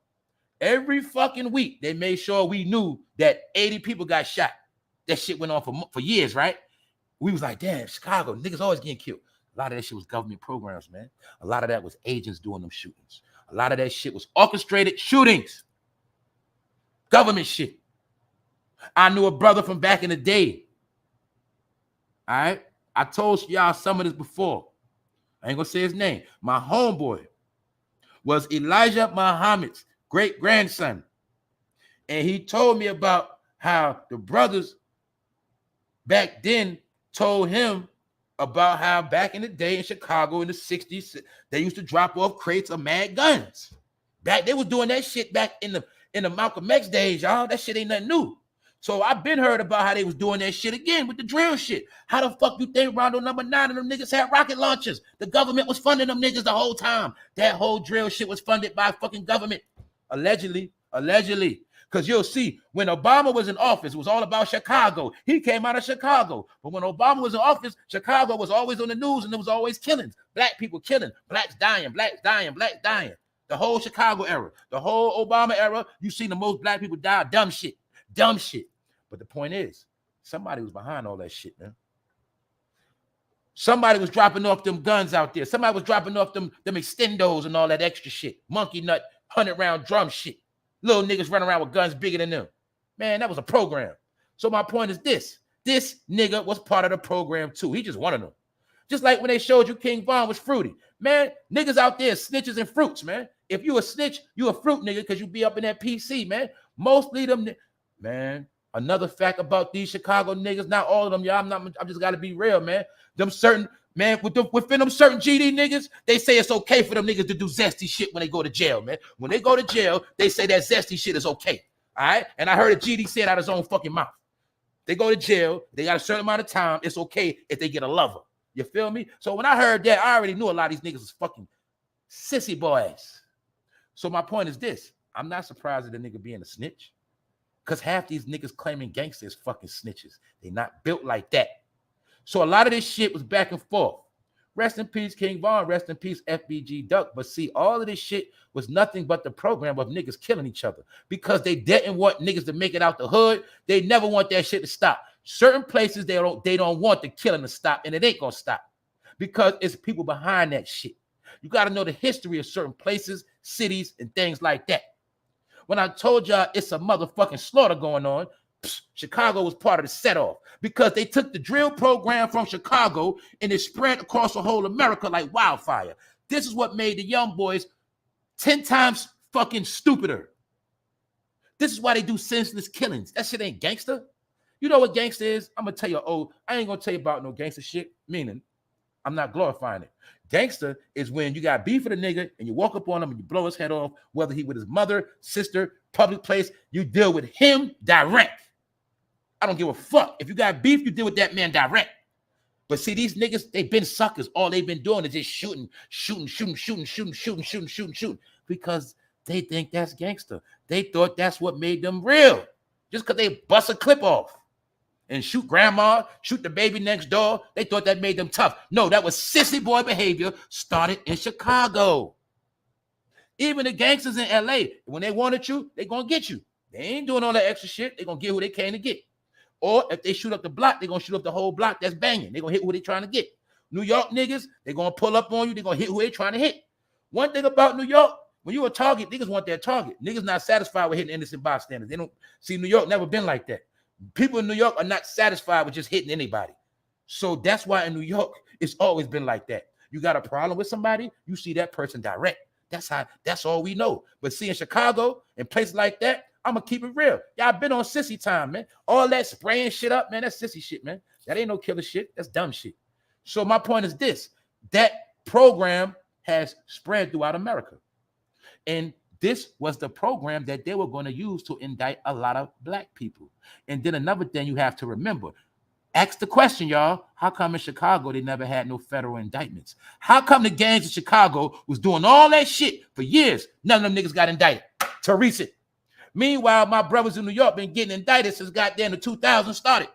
Every fucking week, they made sure we knew that 80 people got shot. That shit went on for years, right? We was like, damn, Chicago, niggas always getting killed. A lot of that shit was government programs, man. A lot of that was agents doing them shootings. A lot of that shit was orchestrated shootings. Government shit. I knew a brother from back in the day. All right? I told y'all some of this before. I ain't gonna say his name. My homeboy was Elijah Muhammad's great-grandson. And he told me about how the brothers back then told him about how back in the day in Chicago in the 60s, they used to drop off crates of mad guns. They was doing that shit back in the Malcolm X days, y'all. That shit ain't nothing new. So I've been heard about how they was doing that shit again with the drill shit. How the fuck you think Rondo number 9 and them niggas had rocket launchers? The government was funding them niggas the whole time. That whole drill shit was funded by fucking government. Allegedly. Because you'll see, when Obama was in office, it was all about Chicago. He came out of Chicago. But when Obama was in office, Chicago was always on the news and there was always killings. Black people killing. Blacks dying, blacks dying, blacks dying. The whole Chicago era. The whole Obama era, you seen the most black people die. Dumb shit. Dumb shit. But the point is, somebody was behind all that shit, man. Somebody was dropping off them guns out there. Somebody was dropping off them extendos and all that extra shit. Monkey nut, 100-round drum shit. Little niggas running around with guns bigger than them. Man, that was a program. So my point is this. This nigga was part of the program too. He just one of them. Just like when they showed you King Von was fruity. Man, niggas out there snitches and fruits, man. If you a snitch, you a fruit nigga because you be up in that PC, man. Mostly them, man. Another fact about these Chicago niggas, not all of them, y'all. I'm just gotta be real, man. Them certain, man, within them certain GD niggas, they say it's okay for them niggas to do zesty shit when they go to jail, man. When they go to jail, they say that zesty shit is okay. All right? And I heard a GD say it out of his own fucking mouth. They go to jail, they got a certain amount of time. It's okay if they get a lover. You feel me? So when I heard that, I already knew a lot of these niggas was fucking sissy boys. So my point is this. I'm not surprised at the nigga being a snitch. Because half these niggas claiming gangsters fucking snitches. They not built like that. So a lot of this shit was back and forth. Rest in peace, King Von. Rest in peace, FBG Duck. But see, all of this shit was nothing but the program of niggas killing each other. Because they didn't want niggas to make it out the hood. They never want that shit to stop. Certain places, they don't want the killing to stop. And it ain't going to stop. Because it's people behind that shit. You got to know the history of certain places, cities, and things like that. When I told y'all it's a motherfucking slaughter going on, Chicago was part of the set-off because they took the drill program from Chicago and it spread across the whole America like wildfire. This is what made the young boys 10 times fucking stupider. This is why they do senseless killings. That shit ain't gangster. You know what gangster is? I'm going to tell you, I ain't going to tell you about no gangster shit, meaning I'm not glorifying it. Gangster is when you got beef with a nigga and you walk up on him and you blow his head off, whether he with his mother, sister, public place, you deal with him direct. I don't give a fuck. If you got beef, you deal with that man direct. But see, these niggas, they've been suckers. All they've been doing is just shooting, because they think that's gangster. They thought that's what made them real. Just because they bust a clip off and shoot grandma, shoot the baby next door. They thought that made them tough. No, that was sissy boy behavior started in Chicago. Even the gangsters in LA, when they wanted you, they gonna get you. They ain't doing all that extra shit. They gonna get who they came to get. Or if they shoot up the block, they gonna shoot up the whole block that's banging. They gonna hit who they trying to get. New York niggas, they gonna pull up on you. They gonna hit who they trying to hit. One thing about New York, when you a target, niggas want their target. Niggas not satisfied with hitting innocent bystanders. They don't see New York never been like that. People in New York are not satisfied with just hitting anybody. So that's why in New York, it's always been like that. You got a problem with somebody, you see that person direct. That's all we know. But see, in Chicago and places like that, I'm gonna keep it real. Y'all been on sissy time, man. All that spraying shit up, man, that's sissy shit, man. That ain't no killer shit. That's dumb shit. So my point is this: that program has spread throughout America. And this was the program that they were going to use to indict a lot of black people. And then another thing you have to remember, ask the question, y'all, how come in Chicago they never had no federal indictments? How come the gangs in Chicago was doing all that shit for years? None of them niggas got indicted. Teresa. Meanwhile, my brothers in New York been getting indicted since goddamn the 2000s started.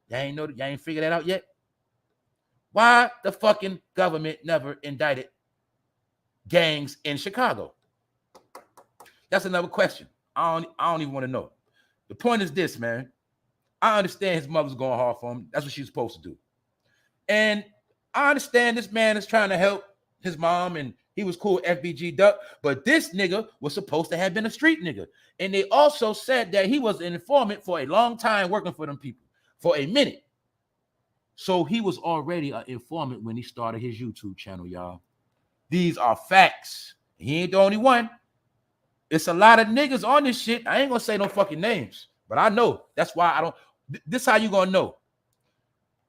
Y'all ain't figured that out yet? Why the fucking government never indicted gangs in Chicago? That's another question. I don't even want to know. The point is this, man. I understand his mother's going hard for him. That's what she's supposed to do. And I understand this man is trying to help his mom, and he was cool with FBG Duck, but this nigga was supposed to have been a street nigga. And they also said that he was an informant for a long time working for them people, for a minute. So he was already an informant when he started his YouTube channel, y'all. These are facts. He ain't the only one. It's a lot of niggas on this shit. I ain't gonna say no fucking names, but I know. That's why I don't. This how you gonna know.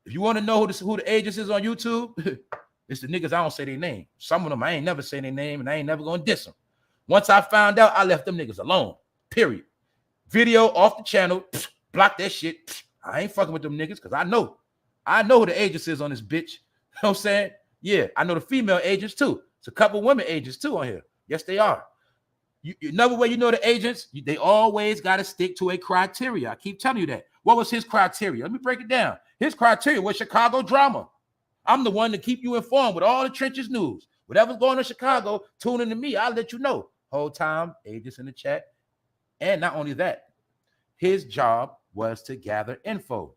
If you want to know who the agents is on YouTube, it's the niggas I don't say their name. Some of them I ain't never say their name, and I ain't never gonna diss them. Once I found out, I left them niggas alone. Period. Video off the channel. Block that shit. I ain't fucking with them niggas because I know who the agents is on this bitch. You know what I'm saying? Yeah, I know the female agents too. It's a couple women agents too on here. Yes, they are. Another way you know the agents, they always got to stick to a criteria. I keep telling you that. What was his criteria? Let me break it down. His criteria was Chicago drama. I'm the one to keep you informed with all the trenches news. Whatever's going on in Chicago, tune in to me. I'll let you know. Whole time, agents in the chat. And not only that, his job was to gather intel.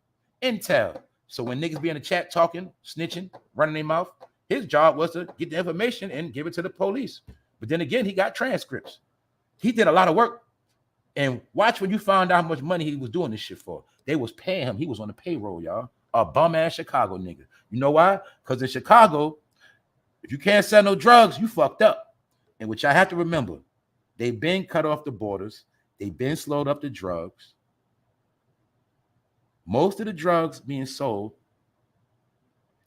So when niggas be in the chat talking, snitching, running their mouth, his job was to get the information and give it to the police. But then again, he got transcripts. He did a lot of work. And watch when you find out how much money he was doing this shit for. They was paying him. He was on the payroll, y'all. A bum-ass Chicago nigga. You know why? Because in Chicago, if you can't sell no drugs, you fucked up. And which I have to remember, they've been cut off the borders. They've been slowed up the drugs. Most of the drugs being sold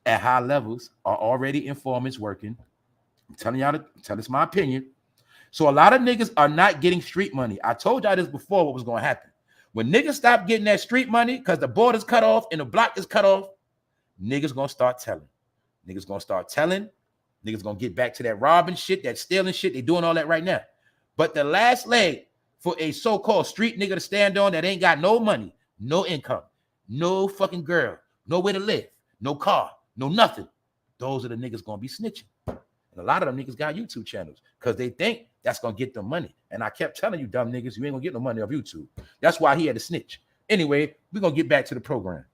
at high levels are already informants working. I'm telling y'all, it's my opinion. So a lot of niggas are not getting street money. I told y'all this before what was going to happen. When niggas stop getting that street money because the border's cut off and the block is cut off, niggas going to start telling. Niggas going to start telling. Niggas going to get back to that robbing shit, that stealing shit. They doing all that right now. But the last leg for a so-called street nigga to stand on that ain't got no money, no income, no fucking girl, nowhere to live, no car, no nothing. Those are the niggas going to be snitching. And a lot of them niggas got YouTube channels because they think that's going to get them money. And I kept telling you, dumb niggas, you ain't going to get no money off YouTube. That's why he had to snitch. Anyway, we're going to get back to the program.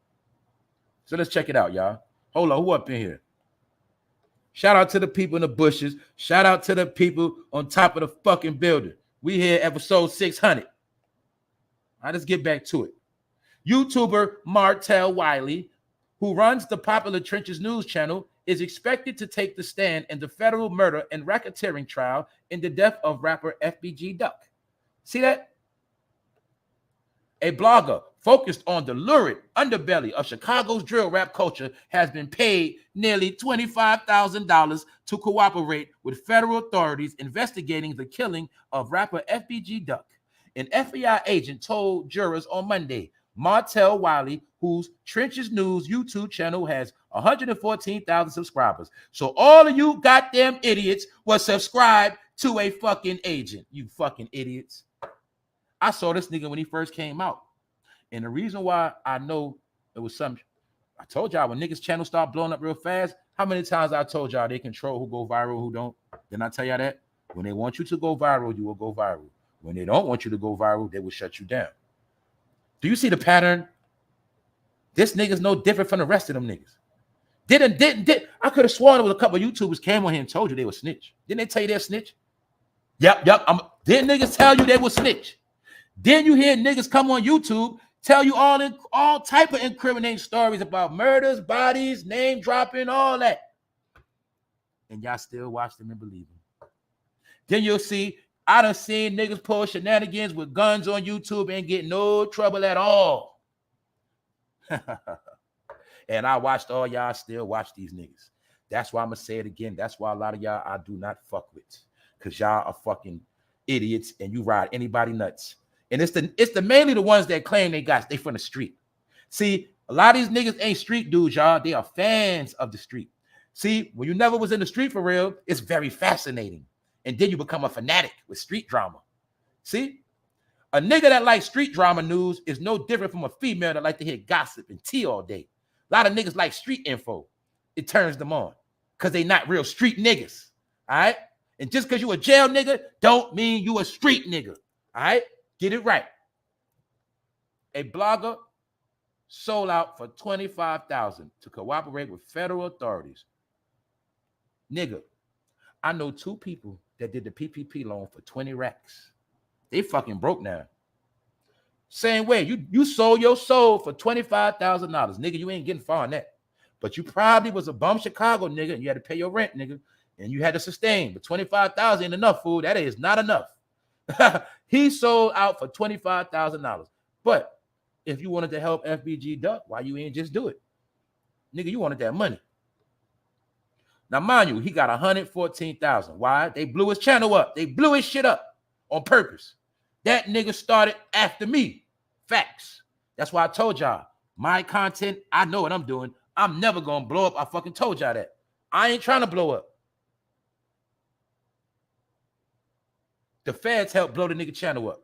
So let's check it out, y'all. Hold on, who up in here? Shout out to the people in the bushes. Shout out to the people on top of the fucking building. We here episode 600. All right, let's get back to it. YouTuber Martell Wiley, who runs the popular Trenches News channel, is expected to take the stand in the federal murder and racketeering trial in the death of rapper FBG Duck. See that? A blogger focused on the lurid underbelly of Chicago's drill rap culture has been paid nearly $25,000 to cooperate with federal authorities investigating the killing of rapper FBG Duck. An FBI agent told jurors on Monday. Martell Wiley, whose Trenches News YouTube channel has 114,000 subscribers. So all of you goddamn idiots was subscribed to a fucking agent. You fucking idiots. I saw this nigga when he first came out. And the reason why I know it was something, I told y'all when niggas' channels start blowing up real fast, how many times I told y'all they control who go viral, who don't? Didn't I tell y'all that? When they want you to go viral, you will go viral. When they don't want you to go viral, they will shut you down. Do you see the pattern? This nigga's no different from the rest of them niggas. Didn't. I could have sworn there was a couple of YouTubers came on here and told you they were snitch. Didn't they tell you they're snitch? Yep. Didn't niggas tell you they were snitch? Then you hear niggas come on YouTube Tell you all type of incriminating stories about murders, bodies, name dropping, all that. And y'all still watch them and believe them. Then you'll see, I done seen niggas pull shenanigans with guns on YouTube and get no trouble at all. And I watched all y'all still watch these niggas. That's why I'm gonna say it again. That's why a lot of y'all I do not fuck with. Because y'all are fucking idiots and you ride anybody nuts. And it's the mainly the ones that claim they from the street. See, a lot of these niggas ain't street dudes, y'all. They are fans of the street. See, when you never was in the street for real, it's very fascinating. And then you become a fanatic with street drama. See, a nigga that likes street drama news is no different from a female that like to hear gossip and tea all day. A lot of niggas like street info. It turns them on because they not real street niggas. All right. And just because you a jail nigga don't mean you a street nigga. All right. Get it right. A blogger sold out for $25,000 to cooperate with federal authorities. Nigga, I know 2 people that did the PPP loan for 20 racks. They fucking broke now. Same way, you sold your soul for $25,000. Nigga, you ain't getting far on that. But you probably was a bum Chicago nigga and you had to pay your rent, nigga. And you had to sustain. But $25,000 ain't enough, fool. That is not enough. He sold out for $25,000. But if you wanted to help FBG Duck, why you ain't just do it? Nigga, you wanted that money. Now, mind you, he got $114,000. Why? They blew his channel up. They blew his shit up on purpose. That nigga started after me. Facts. That's why I told y'all, my content, I know what I'm doing. I'm never going to blow up. I fucking told y'all that. I ain't trying to blow up. The feds helped blow the nigga channel up.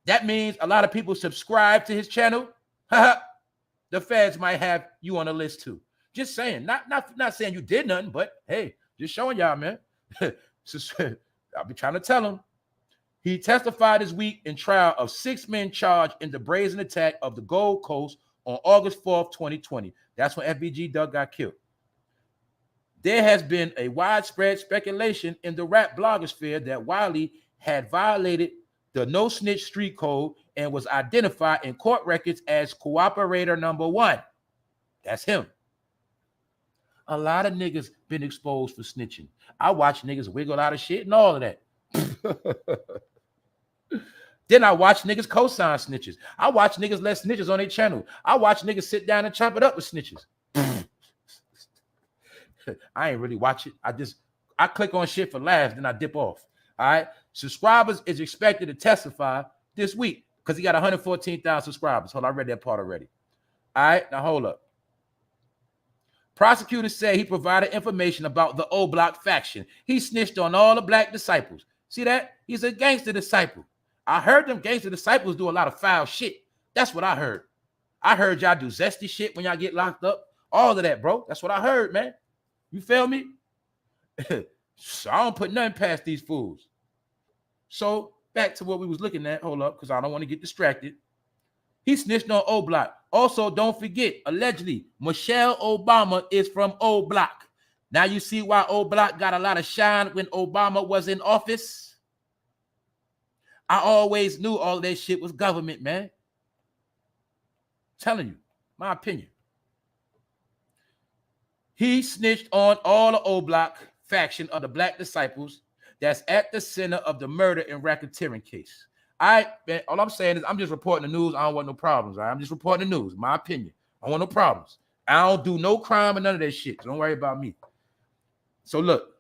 That means a lot of people subscribe to his channel. The feds might have you on the list too. Just saying, not saying you did nothing, but hey, just showing y'all, man. I'll be trying to tell him. He testified this week in trial of 6 men charged in the brazen attack of the Gold Coast on August 4th, 2020. That's when FBG Doug got killed. There has been a widespread speculation in the rap blogosphere that Wiley had violated the no snitch street code and was identified in court records as cooperator number 1. That's him. A lot of niggas been exposed for snitching. I watch niggas wiggle out of shit and all of that. Then I watch niggas co-sign snitches. I watch niggas let snitches on their channel. I watch niggas sit down and chop it up with snitches. I ain't really watch it. I click on shit for laughs, then I dip off. All right. Subscribers is expected to testify this week because he got 114,000 subscribers. Hold on, I read that part already. All right, now hold up. Prosecutors say he provided information about the O Block faction. He snitched on all the black disciples. See that? He's a gangster disciple. I heard them gangster disciples do a lot of foul shit. That's what I heard. I heard y'all do zesty shit when y'all get locked up. All of that, bro. That's what I heard, man. You feel me? So I don't put nothing past these fools. So back to what we was looking at. Hold up, because I don't want to get distracted. He snitched on O Block. Also, don't forget, allegedly, Michelle Obama is from O Block. Now you see why O Block got a lot of shine when Obama was in office. I always knew all that shit was government, man. I'm telling you, my opinion. He snitched on all the O Block faction of the black disciples that's at the center of the murder and racketeering case. All I'm saying is I'm just reporting the news. I don't want no problems. Right? I'm just reporting the news. My opinion. I don't want no problems. I don't do no crime or none of that shit. Don't worry about me. So look,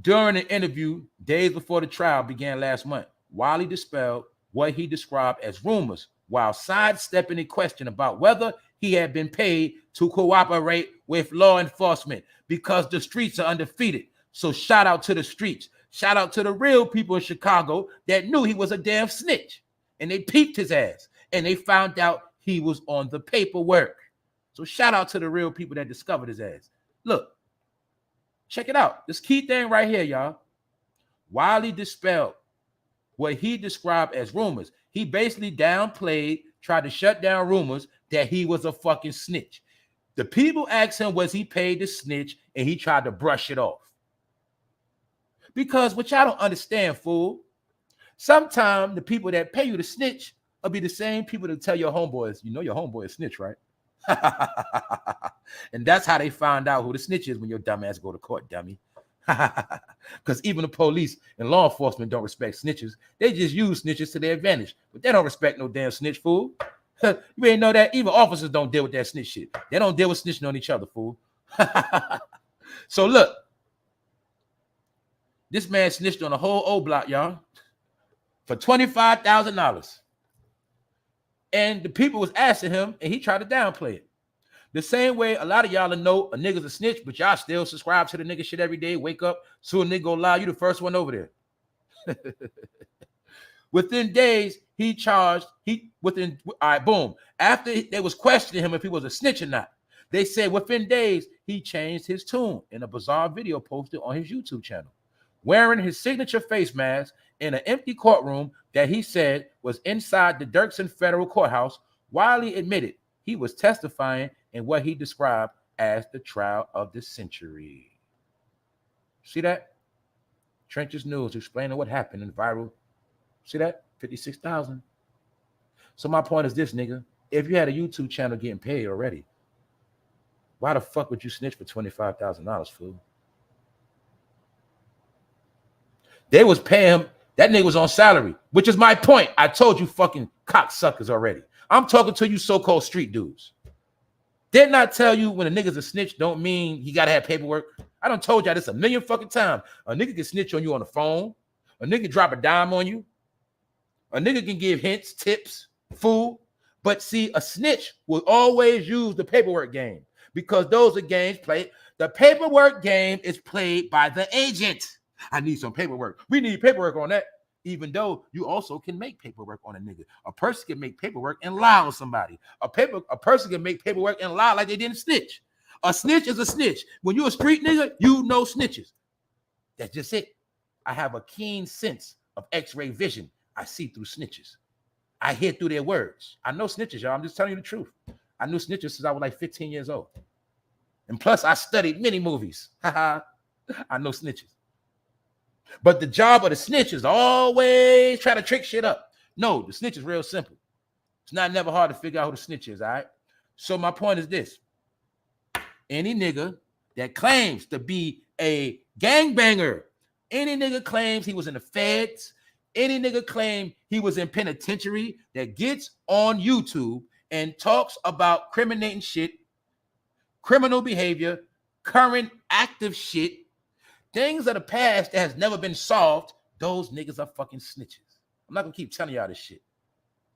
during an interview days before the trial began last month, Wiley dispelled what he described as rumors while sidestepping a question about whether he had been paid to cooperate with law enforcement because the streets are undefeated. So shout out to the streets. Shout out to the real people in Chicago that knew he was a damn snitch. And they peeped his ass. And they found out he was on the paperwork. So shout out to the real people that discovered his ass. Look, check it out. This key thing right here, y'all. Wiley dispelled what he described as rumors. He basically downplayed, tried to shut down rumors that he was a fucking snitch. The people asked him, was he paid to snitch? And he tried to brush it off. Because what y'all don't understand, fool, sometimes the people that pay you to snitch will be the same people that tell your homeboys, you know your homeboy is snitch, right? And that's how they find out who the snitch is when your dumb ass go to court, dummy. Because even the police and law enforcement don't respect snitches. They just use snitches to their advantage. But they don't respect no damn snitch, fool. You ain't know that? Even officers don't deal with that snitch shit. They don't deal with snitching on each other, fool. So look, this man snitched on a whole O block, y'all, for $25,000. And the people was asking him, and he tried to downplay it. The same way a lot of y'all know a nigga's a snitch, but y'all still subscribe to the nigga shit every day. Wake up, soon a nigga go lie, you the first one over there. Within days, he charged, all right, boom. After they was questioning him if he was a snitch or not, they said within days, he changed his tune in a bizarre video posted on his YouTube channel, wearing his signature face mask in an empty courtroom that he said was inside the Dirksen Federal Courthouse. Wiley admitted he was testifying in what he described as the trial of the century. See that? Trenches News explaining what happened in viral. See that? 56,000. So my point is this, nigga. If you had a YouTube channel getting paid already, why the fuck would you snitch for $25,000, fool? They was paying him. That nigga was on salary, which is my point. I told you fucking cocksuckers already. I'm talking to you so-called street dudes. Didn't I tell you when a nigga's a snitch don't mean he got to have paperwork? I done told y'all this a million fucking times. A nigga can snitch on you on the phone. A nigga can drop a dime on you. A nigga can give hints, tips, fool. But see, a snitch will always use the paperwork game because those are games played. The paperwork game is played by the agent. I need some paperwork. We need paperwork on that. Even though you also can make paperwork on a nigga. A person can make paperwork and lie on somebody. A person can make paperwork and lie like they didn't snitch. A snitch is a snitch. When you're a street nigga, you know snitches. That's just it. I have a keen sense of X-ray vision. I see through snitches. I hear through their words. I know snitches, y'all. I'm just telling you the truth. I knew snitches since I was like 15 years old. And plus, I studied many movies. I know snitches. But the job of the snitch is always try to trick shit up. No, the snitch is real simple. It's not never hard to figure out who the snitch is, all right? So my point is this. Any nigga that claims to be a gangbanger, any nigga claims he was in the feds, any nigga claim he was in penitentiary that gets on YouTube and talks about criminating shit, criminal behavior, current active shit, things of the past that has never been solved, those niggas are fucking snitches. I'm not gonna keep telling y'all this shit.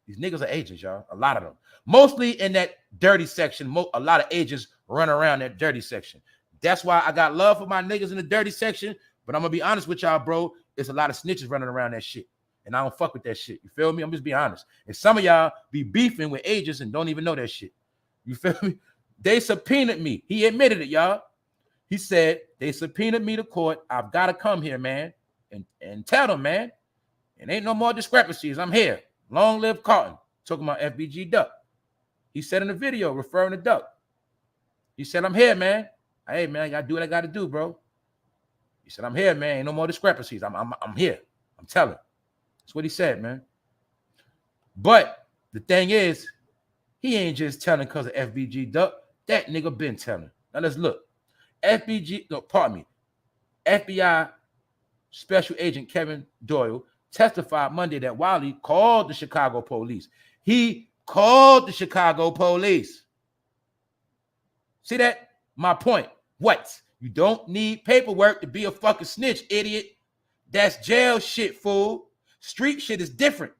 These niggas are agents, y'all. A lot of them. Mostly in that dirty section. A lot of agents run around that dirty section. That's why I got love for my niggas in the dirty section. But I'm gonna be honest with y'all, bro. There's a lot of snitches running around that shit. And I don't fuck with that shit. You feel me? I'm just being honest. And some of y'all be beefing with agents and don't even know that shit. You feel me? They subpoenaed me. He admitted it, y'all. He said, they subpoenaed me to court. I've got to come here, man, and tell them, man, it ain't no more discrepancies. I'm here. Long live Carton. Talking about FBG Duck. He said in the video, referring to Duck. He said, I'm here, man. Hey, man, I got to do what I got to do, bro. He said, I'm here, man. Ain't no more discrepancies. I'm here. I'm telling. That's what he said, man. But the thing is, he ain't just telling because of FBG Duck. That nigga been telling. Now let's look. FBI Special Agent Kevin Doyle testified Monday that Wiley called the Chicago police. He called the Chicago police. See that? My point. What? You don't need paperwork to be a fucking snitch, idiot. That's jail shit, fool. Street shit is different.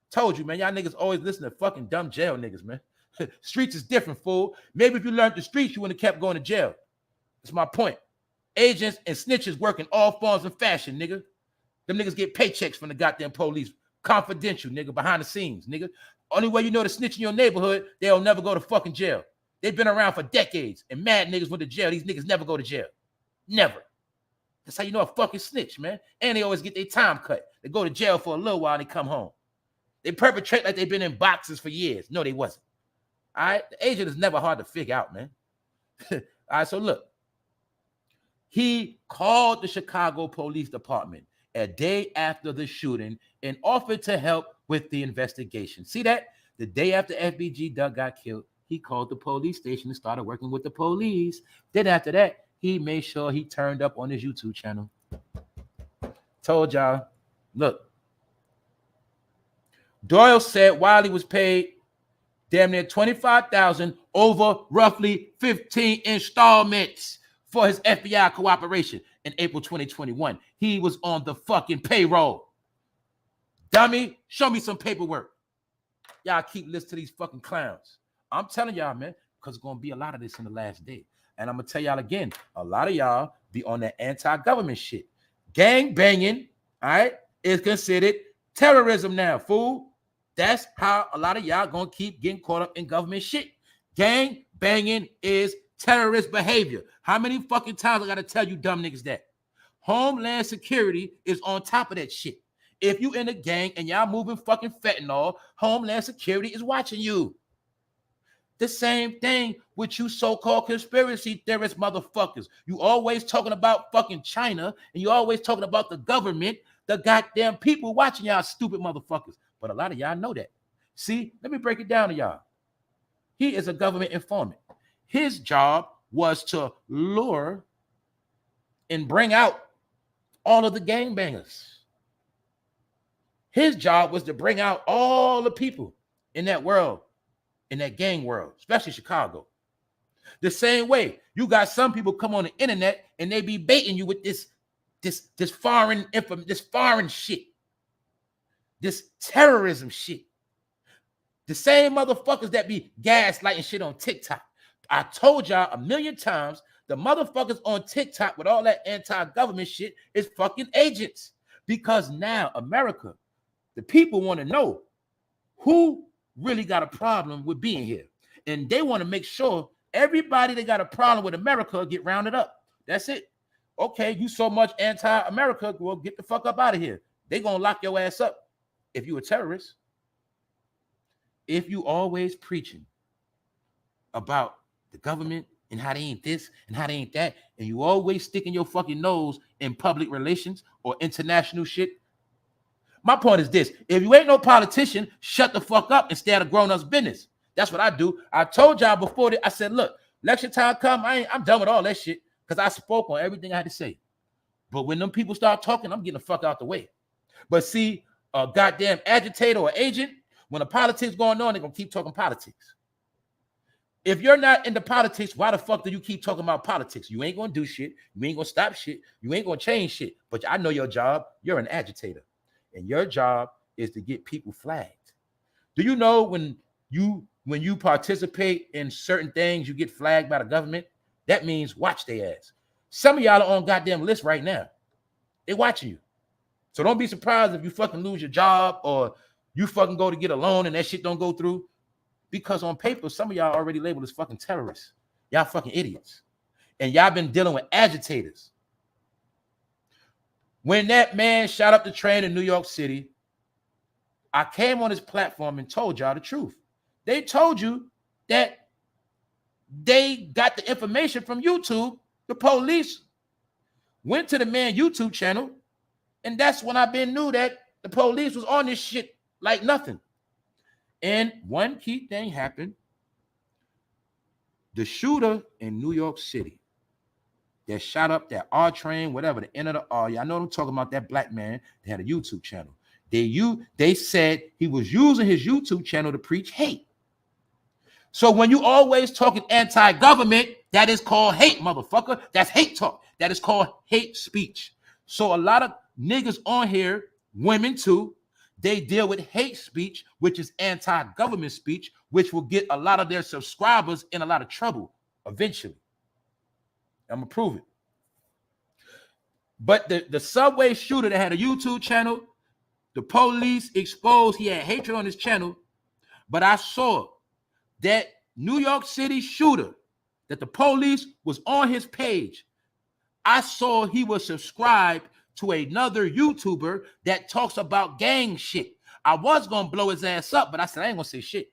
Told you, man. Y'all niggas always listen to fucking dumb jail niggas, man. Streets is different, fool. Maybe if you learned the streets, you wouldn't have kept going to jail. That's my point. Agents and snitches work in all forms and fashion, nigga. Them niggas get paychecks from the goddamn police. Confidential, nigga, behind the scenes, nigga. Only way you know to snitch in your neighborhood, they'll never go to fucking jail. They've been around for decades, and mad niggas went to jail. These niggas never go to jail. Never. That's how you know a fucking snitch, man. And they always get their time cut. They go to jail for a little while and they come home. They perpetrate like they've been in boxes for years. No, they wasn't. All right, the agent is never hard to figure out, man. All right, so look. He called the Chicago Police Department a day after the shooting and offered to help with the investigation. See that? The day after FBG Doug got killed, he called the police station and started working with the police. Then after that, he made sure he turned up on his YouTube channel. Told y'all, look. Doyle said Wiley was paid damn near $25,000 over roughly 15 installments for his FBI cooperation in April 2021. He was on the fucking payroll. Dummy, show me some paperwork. Y'all keep listening to these fucking clowns. I'm telling y'all, man, because it's going to be a lot of this in the last day. And I'm going to tell y'all again, a lot of y'all be on that anti-government shit. Gang banging, all right, is considered terrorism now, fool. That's how a lot of y'all going to keep getting caught up in government shit. Gang banging is terrorist behavior. How many fucking times I got to tell you dumb niggas that? Homeland Security is on top of that shit. If you in a gang and y'all moving fucking fentanyl, Homeland Security is watching you. The same thing with you so-called conspiracy theorist motherfuckers. You always talking about fucking China and you always talking about the government, the goddamn people watching y'all stupid motherfuckers. But a lot of y'all know that. See, let me break it down to y'all. He is a government informant. His job was to lure and bring out all of the gangbangers. His job was to bring out all the people in that world, in that gang world, especially Chicago. The same way, you got some people come on the internet and they be baiting you with this foreign shit, this terrorism shit. The same motherfuckers that be gaslighting shit on TikTok. I told y'all a million times, the motherfuckers on TikTok with all that anti-government shit is fucking agents. Because now America, the people want to know who really got a problem with being here. And they want to make sure everybody that got a problem with America get rounded up. That's it. Okay, you so much anti-America, well, get the fuck up out of here. They gonna lock your ass up if you a terrorist. If you always preaching about the government and how they ain't this and how they ain't that, and you always sticking your fucking nose in public relations or international shit. My point is this: if you ain't no politician, shut the fuck up and stay out of grown-ups' business. That's what I do. I told y'all before that. I said, look, election time come, I'm done with all that shit because I spoke on everything I had to say. But when them people start talking, I'm getting the fuck out the way. But see, a goddamn agitator or agent, when the politics going on, they're gonna keep talking politics. If you're not into politics, why the fuck do you keep talking about politics? You ain't gonna do shit. You ain't gonna stop shit. You ain't gonna change shit. But I know your job. You're an agitator. And your job is to get people flagged. Do you know when you participate in certain things, you get flagged by the government? That means watch their ass. Some of y'all are on goddamn list right now. They're watching you. So don't be surprised if you fucking lose your job or you fucking go to get a loan and that shit don't go through. Because on paper, some of y'all already labeled as fucking terrorists. Y'all fucking idiots. And y'all been dealing with agitators. When that man shot up the train in New York City, I came on his platform and told y'all the truth. They told you that they got the information from YouTube. The police went to the man's YouTube channel, and that's when I knew that the police was on this shit like nothing. And one key thing happened. The shooter in New York City that shot up that R train, whatever, the end of the R. I know I'm talking about that black man that had a YouTube channel. They said he was using his YouTube channel to preach hate. So when you always talking anti-government, that is called hate, motherfucker. That's hate talk. That is called hate speech. So a lot of niggas on here, women too, they deal with hate speech, which is anti-government speech, which will get a lot of their subscribers in a lot of trouble eventually. I'm going to prove it. But the subway shooter that had a YouTube channel, the police exposed he had hatred on his channel. But I saw that New York City shooter, that the police was on his page. I saw he was subscribed to another YouTuber that talks about gang shit. I was going to blow his ass up, but I said, I ain't going to say shit.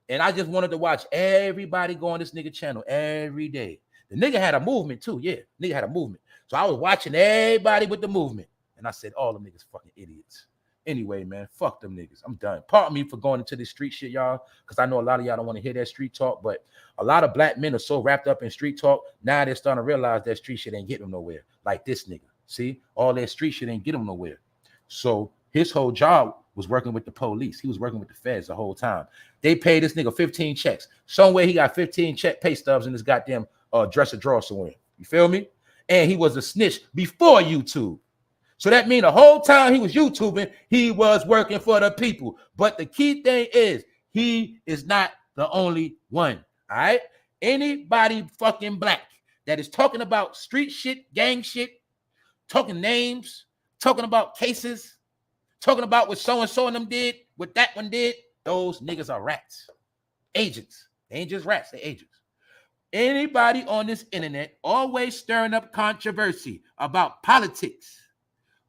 And I just wanted to watch everybody go on this nigga channel every day. The nigga had a movement too. Yeah, nigga had a movement. So I was watching everybody with the movement. And I said, all them niggas fucking idiots. Anyway, man, fuck them niggas. I'm done. Pardon me for going into this street shit, y'all, because I know a lot of y'all don't want to hear that street talk, but a lot of black men are so wrapped up in street talk, now they're starting to realize that street shit ain't getting them nowhere. Like this nigga. See? All that street shit ain't getting him nowhere. So his whole job was working with the police. He was working with the feds the whole time. They paid this nigga 15 checks. Somewhere he got 15 check pay stubs in his goddamn dresser drawer somewhere. You feel me? And he was a snitch before YouTube. So that means the whole time he was YouTubing, he was working for the people. But the key thing is, he is not the only one. All right? Anybody fucking black that is talking about street shit, gang shit, talking names, talking about cases, talking about what so-and-so and them did, what that one did, those niggas are rats. Agents. They ain't just rats, they're agents. Anybody on this internet always stirring up controversy about politics,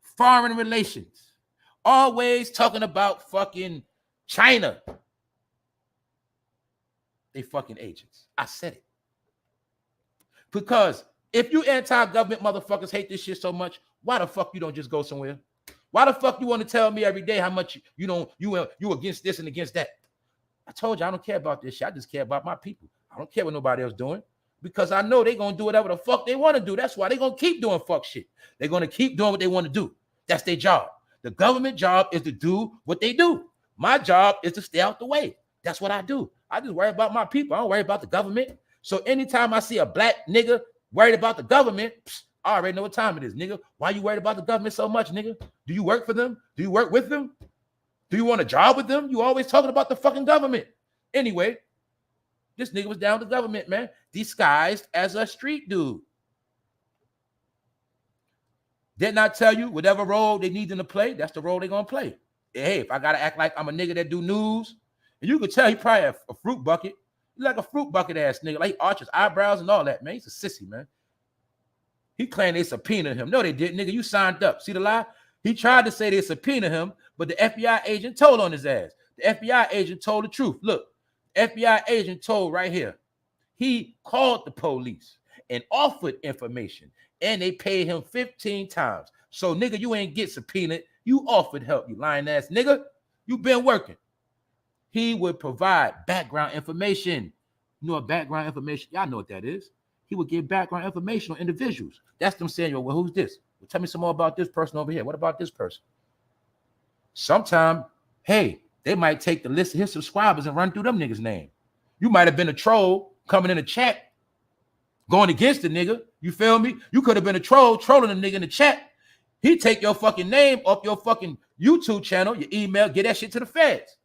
foreign relations, always talking about fucking China. They fucking agents. I said it. Because if you anti-government motherfuckers hate this shit so much, why the fuck you don't just go somewhere? Why the fuck you want to tell me every day how much you against this and against that? I told you I don't care about this shit. I just care about my people. I don't care what nobody else doing, because I know they're going to do whatever the fuck they want to do. That's why they're going to keep doing fuck shit. They're going to keep doing what they want to do. That's their job. The government job is to do what they do. My job is to stay out the way. That's what I do. I just worry about my people. I don't worry about the government. So anytime I see a black nigga worried about the government, I already know what time it is, nigga. Why you worried about the government so much, nigga? Do you work for them? Do you work with them? Do you want a job with them? You always talking about the fucking government. Anyway, this nigga was down with the government, man, disguised as a street dude. Didn't I tell you whatever role they need them to play, that's the role they're going to play. Hey, if I got to act like I'm a nigga that do news, and you could tell he probably a fruit bucket. He's like a fruit bucket ass nigga. Like he arches eyebrows and all that, man. He's a sissy, man. He claimed they subpoenaed him. No, they didn't, nigga. You signed up. See the lie? He tried to say they subpoenaed him, but the FBI agent told on his ass. The FBI agent told the truth. Look, FBI agent told right here. He called the police and offered information, and they paid him 15 times. So, nigga, you ain't get subpoenaed. You offered help, you lying ass nigga. You been working. He would provide background information. You know what background information? Y'all know what that is. He would give background information on individuals. That's them saying, well, who's this? Well, tell me some more about this person over here. What about this person? Sometime, hey, they might take the list of his subscribers and run through them niggas' name. You might have been a troll coming in a chat, going against the nigga. You feel me? You could have been a troll trolling a nigga in the chat. He take your fucking name off your fucking YouTube channel, your email, get that shit to the feds.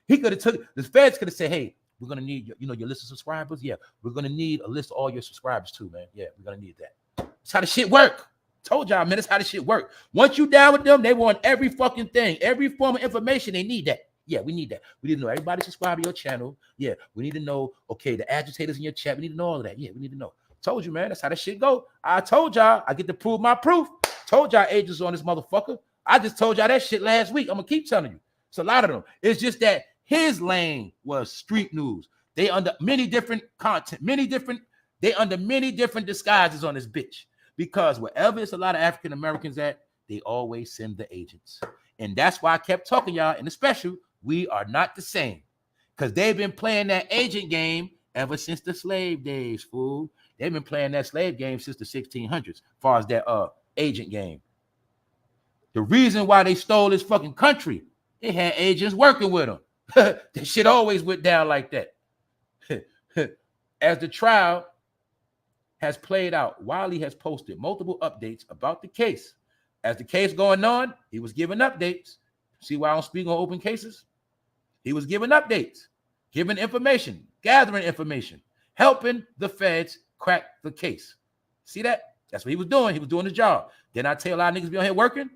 He could have took, the feds could have said, hey, we're going to need, your list of subscribers. Yeah, we're going to need a list of all your subscribers too, man. Yeah, we're going to need that. That's how the shit work. Told y'all, man, that's how the shit work. Once you down with them, they want every fucking thing, every form of information. They need that. Yeah, we need that. We need to know everybody subscribe to your channel. Yeah, we need to know, okay, the agitators in your chat. We need to know all of that. Yeah, we need to know. Told you, man, that's how that shit go. I told y'all, I get to prove my proof. Told y'all agents on this motherfucker. I just told y'all that shit last week. I'm going to keep telling you. It's a lot of them. It's just that his lane was street news. They under many different content, they under many different disguises on this bitch. Because wherever it's a lot of African Americans at, they always send the agents. And that's why I kept talking y'all in the special, we are not the same. Because they've been playing that agent game ever since the slave days, fool. They've been playing that slave game since the 1600s, as far as that agent game. The reason why they stole this fucking country, they had agents working with them. That shit always went down like that. As the trial has played out, Wiley has posted multiple updates about the case. As the case going on, he was giving updates. See why I don't speak on open cases? He was giving updates, giving information, gathering information, helping the feds crack the case. See that? That's what he was doing. He was doing his job. Didn't I tell you a lot of niggas be on here working?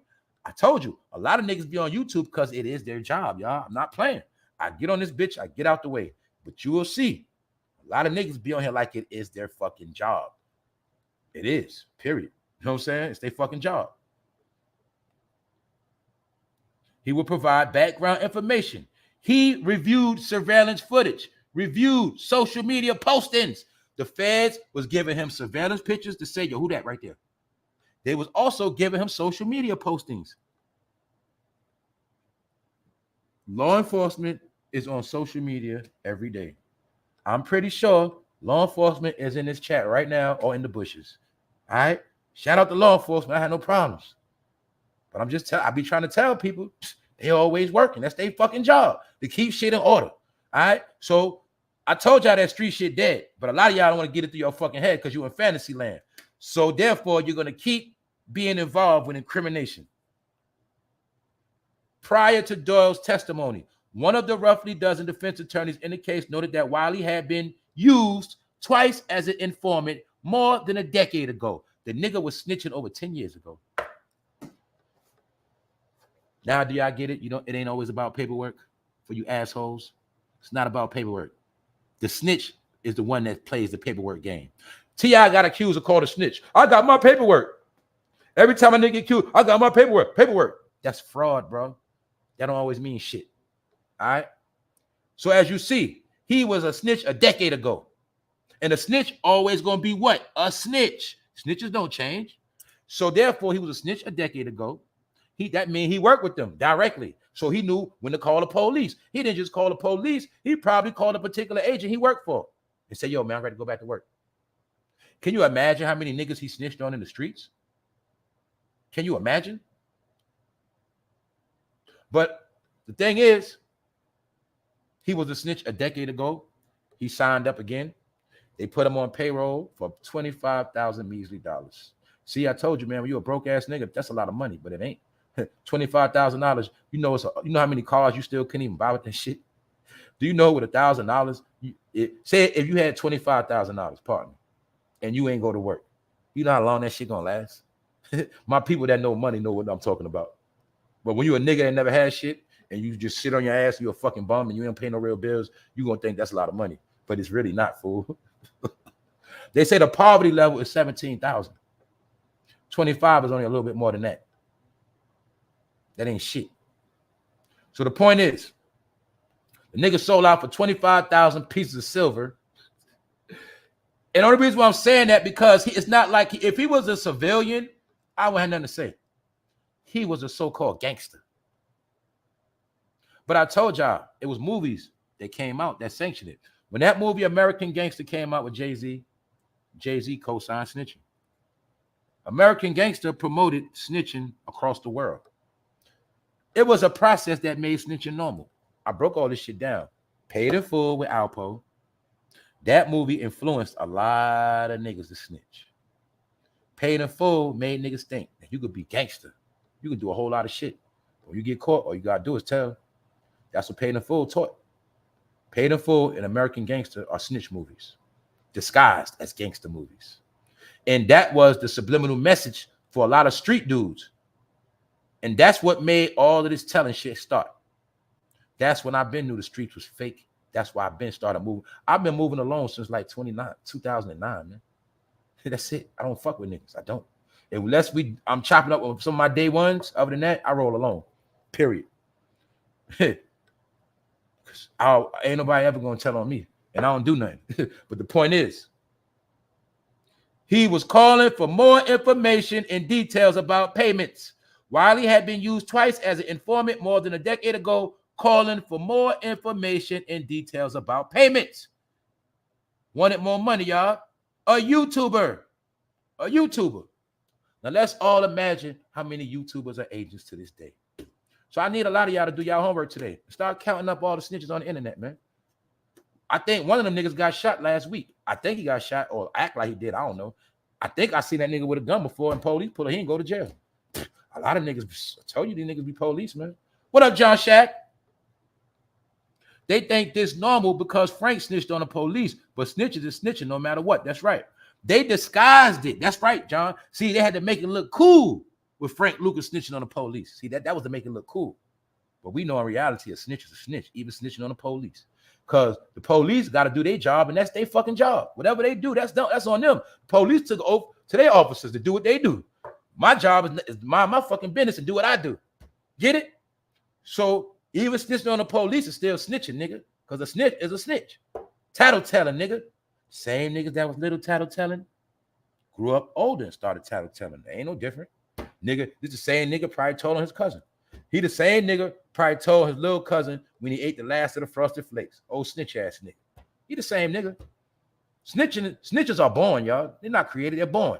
I told you, a lot of niggas be on YouTube because it is their job, y'all. I'm not playing. I get on this bitch, I get out the way. But you will see, a lot of niggas be on here like it is their fucking job. It is, period. You know what I'm saying? It's their fucking job. He will provide background information. He reviewed surveillance footage, reviewed social media postings. The feds was giving him surveillance pictures to say, yo, who that right there? They was also giving him social media postings. Law enforcement is on social media every day. I'm pretty sure law enforcement is in this chat right now or in the bushes. All right. Shout out to law enforcement. I had no problems. But I'm just I be trying to tell people they always working. That's their fucking job to keep shit in order. All right. So I told y'all that street shit dead, but a lot of y'all don't want to get it through your fucking head because you're in fantasy land. So therefore, you're gonna keep being involved with incrimination. Prior to Doyle's testimony, one of the roughly dozen defense attorneys in the case noted that Wiley had been used twice as an informant more than a decade ago. The nigga was snitching over 10 years ago. Now, do y'all get it? You know, it ain't always about paperwork for you assholes. It's not about paperwork. The snitch is the one that plays the paperwork game. T.I. got accused of calling a snitch. I got my paperwork. Every time a nigga get accused, I got my paperwork. Paperwork. That's fraud, bro. That don't always mean shit. All right? So as you see, he was a snitch a decade ago. And a snitch always going to be what? A snitch. Snitches don't change. So therefore, he was a snitch a decade ago. That means he worked with them directly. So he knew when to call the police. He didn't just call the police. He probably called a particular agent he worked for and said, yo, man, I'm ready to go back to work. Can you imagine how many niggas he snitched on in the streets? Can you imagine? But the thing is, he was a snitch a decade ago. He signed up again. They put him on payroll for $25,000 measly dollars. See, I told you, man, when you're a broke ass nigga, that's a lot of money, but it ain't. $25,000. You know how many cars you still couldn't even buy with that shit. Do you know with $1,000? Say if you had $25,000, partner, and you ain't go to work, you know how long that shit gonna last. My people that know money know what I'm talking about. But when you a nigga that never had shit and you just sit on your ass, you're a fucking bum and you ain't pay no real bills, you gonna think that's a lot of money, but it's really not, fool. They say the poverty level is 17,000. 25 is only a little bit more than that. That ain't shit. So the point is, the nigga sold out for 25,000 pieces of silver. And the only reason why I'm saying that because it's not like if he was a civilian, I wouldn't have nothing to say. He was a so-called gangster. But I told y'all, it was movies that came out that sanctioned it. When that movie American Gangster came out with Jay-Z, Jay-Z co-signed snitching. American Gangster promoted snitching across the world. It was a process that made snitching normal. I broke all this shit down. Paid in Full with Alpo. That movie influenced a lot of niggas to snitch. Paid in Full made niggas think that you could be gangster. You can do a whole lot of shit. When you get caught, all you gotta do is tell. That's what Paid in Full taught. Paid in Full and American Gangster are snitch movies, disguised as gangster movies. And that was the subliminal message for a lot of street dudes. And that's what made all of this telling shit start. That's when I've been knew the streets was fake. That's why I've been started moving. I've been moving alone since like 2009, man. That's it. I don't fuck with niggas. I don't. Unless I'm chopping up with some of my day ones. Other than that, I roll alone. Period. Ain't nobody ever gonna tell on me. And I don't do nothing. But the point is, he was calling for more information and details about payments. Wiley had been used twice as an informant more than a decade ago, calling for more information and details about payments. Wanted more money, y'all. A YouTuber. Now let's all imagine how many YouTubers are agents to this day. So I need a lot of y'all to do y'all homework today. Start counting up all the snitches on the internet, man. I think one of them niggas got shot last week. I think he got shot or act like he did. I don't know. I think I seen that nigga with a gun before and police pull him. He didn't go to jail. A lot of niggas, I told you these niggas be police, man. What up, John Shack? They think this normal because Frank snitched on the police, but snitches is snitching no matter what. That's right. They disguised it. That's right, John. See, they had to make it look cool with Frank Lucas snitching on the police. See, that was to make it look cool. But we know in reality a snitch is a snitch, even snitching on the police. Because the police got to do their job, and that's their fucking job. Whatever they do, that's on them. Police took over to their officers to do what they do. My job is my fucking business and do what I do. Get it? So even snitching on the police is still snitching, nigga. Because a snitch is a snitch. Tattletelling, nigga. Same niggas that was little tattletelling grew up older and started tattletelling. They ain't no different. Nigga, this is the same nigga probably told on his cousin. He the same nigga probably told his little cousin when he ate the last of the Frosted Flakes. Old snitch ass nigga. He the same nigga. Snitches are born, y'all. They're not created, they're born.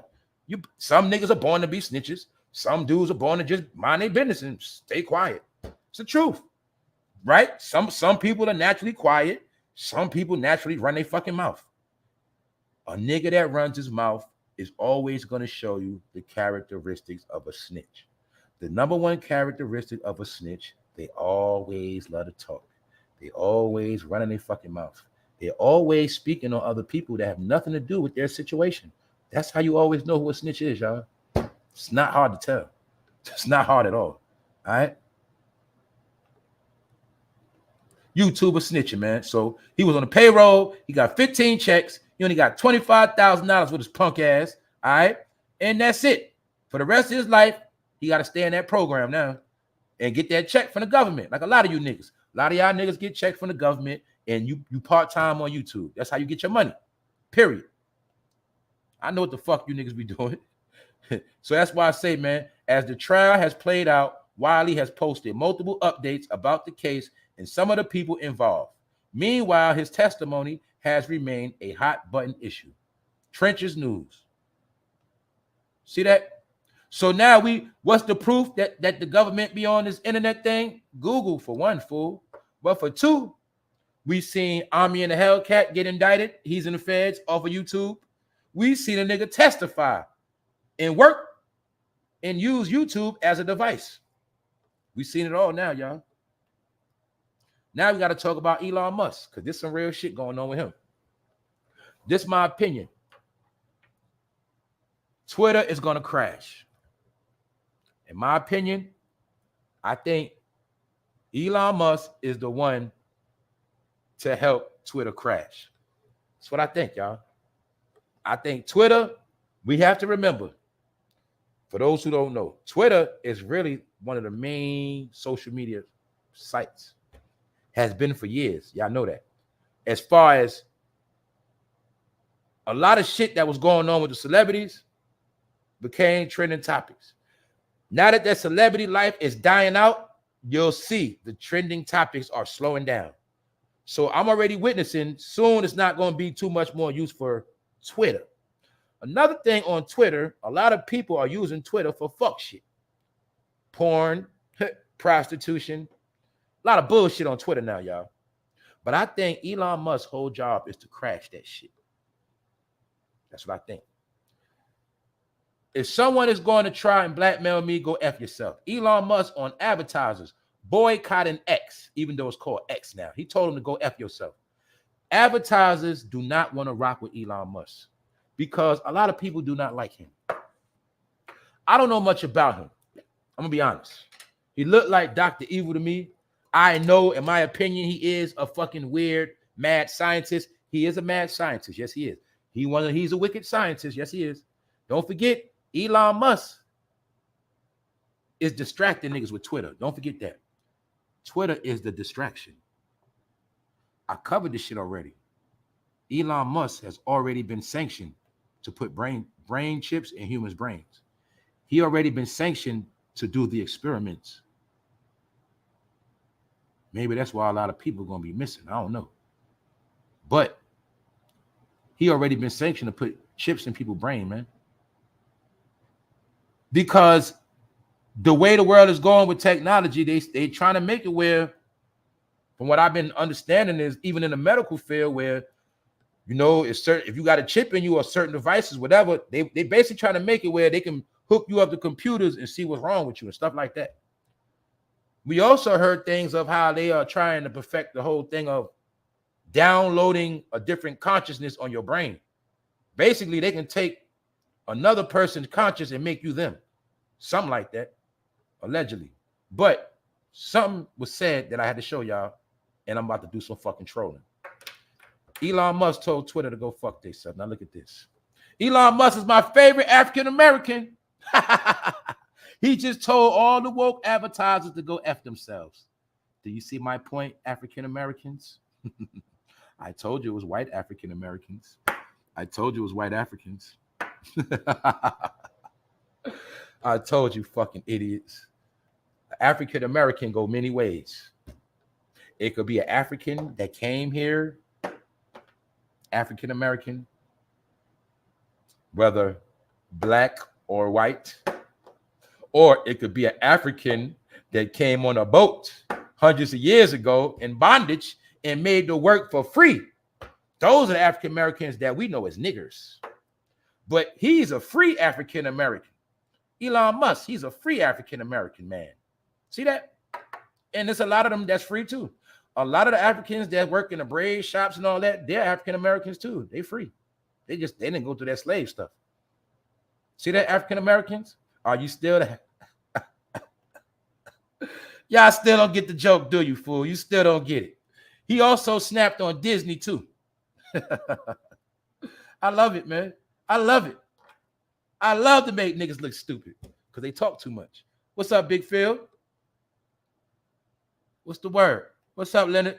Some niggas are born to be snitches. Some dudes are born to just mind their business and stay quiet. It's the truth, right? Some people are naturally quiet. Some people naturally run their fucking mouth. A nigga that runs his mouth is always going to show you the characteristics of a snitch. The number one characteristic of a snitch, they always love to talk. They always running their fucking mouth. They're always speaking on other people that have nothing to do with their situation. That's how you always know who a snitch is, y'all. It's not hard to tell. It's not hard at all. All right. YouTuber snitching, man. So he was on the payroll. He got 15 checks. He only got $25,000 with his punk ass. All right. And that's it. For the rest of his life, he got to stay in that program now and get that check from the government. Like a lot of you niggas. A lot of y'all niggas get checks from the government and you part-time on YouTube. That's how you get your money. Period. I know what the fuck you niggas be doing. So that's why I say, man, as the trial has played out, Wiley has posted multiple updates about the case and some of the people involved. Meanwhile, his testimony has remained a hot button issue. Trenches News. See that? So now what's the proof that the government be on this internet thing? Google for one, fool. But for two, we seen Army and the Hellcat get indicted. He's in the feds off of YouTube. We seen a nigga testify and work and use YouTube as a device. We seen it all now, y'all. Now we got to talk about Elon Musk because there's some real shit going on with him. This is my opinion. Twitter is going to crash. In my opinion, I think Elon Musk is the one to help Twitter crash. That's what I think, y'all. I think Twitter, we have to remember, for those who don't know, Twitter is really one of the main social media sites. Has been for years. Y'all know that. As far as a lot of shit that was going on with the celebrities became trending topics. Now that celebrity life is dying out, you'll see the trending topics are slowing down. So I'm already witnessing soon it's not going to be too much more use for Twitter. Another thing on Twitter, a lot of people are using Twitter for fuck shit. Porn, prostitution, a lot of bullshit on Twitter now, y'all. But I think Elon Musk's whole job is to crash that shit. That's what I think. If someone is going to try and blackmail me, go F yourself. Elon Musk on advertisers boycotting X, even though it's called X now. He told them to go F yourself. Advertisers do not want to rock with Elon Musk because a lot of people do not like him. I don't know much about him. I'm going to be honest. He looked like Dr. Evil to me. I know, in my opinion, he is a fucking weird, mad scientist. He is a mad scientist. Yes, he is. He's a wicked scientist. Yes, he is. Don't forget, Elon Musk is distracting niggas with Twitter. Don't forget that. Twitter is the distraction. I covered this shit already. Elon Musk has already been sanctioned to put brain chips in humans' brains. He already been sanctioned to do the experiments. Maybe that's why a lot of people are going to be missing. I don't know. But he already been sanctioned to put chips in people's brain, man. Because the way the world is going with technology, they trying to make it where, from what I've been understanding, is even in the medical field where, you know, it's certain, if you got a chip in you or certain devices, whatever, they basically trying to make it where they can hook you up to computers and see what's wrong with you and stuff like that. We also heard things of how they are trying to perfect the whole thing of downloading a different consciousness on your brain. Basically, they can take another person's conscious and make you them. Something like that, allegedly. But something was said that I had to show y'all, and I'm about to do some fucking trolling. Elon Musk told Twitter to go fuck themselves. Now look at this. Elon Musk is my favorite African-American. He just told all the woke advertisers to go F themselves. Do you see my point, African-Americans? I told you it was white African-Americans. I told you it was white Africans. I told you fucking idiots. African American go many ways. It could be an African that came here, African American, whether black or white, or it could be an African that came on a boat hundreds of years ago in bondage and made the work for free. Those are the African Americans that we know as niggers. But he's a free African American. Elon Musk, he's a free African American man. See that? And there's a lot of them that's free too. A lot of the Africans that work in the braid shops and all that, they're African Americans too. They free. They didn't go through that slave stuff. See that, African Americans? Are you still there? Y'all still don't get the joke, do you, fool? You still don't get it. He also snapped on Disney too. I love it, man. I love it. I love to make niggas look stupid because they talk too much. What's up, Big Phil? What's the word? What's up, Leonard?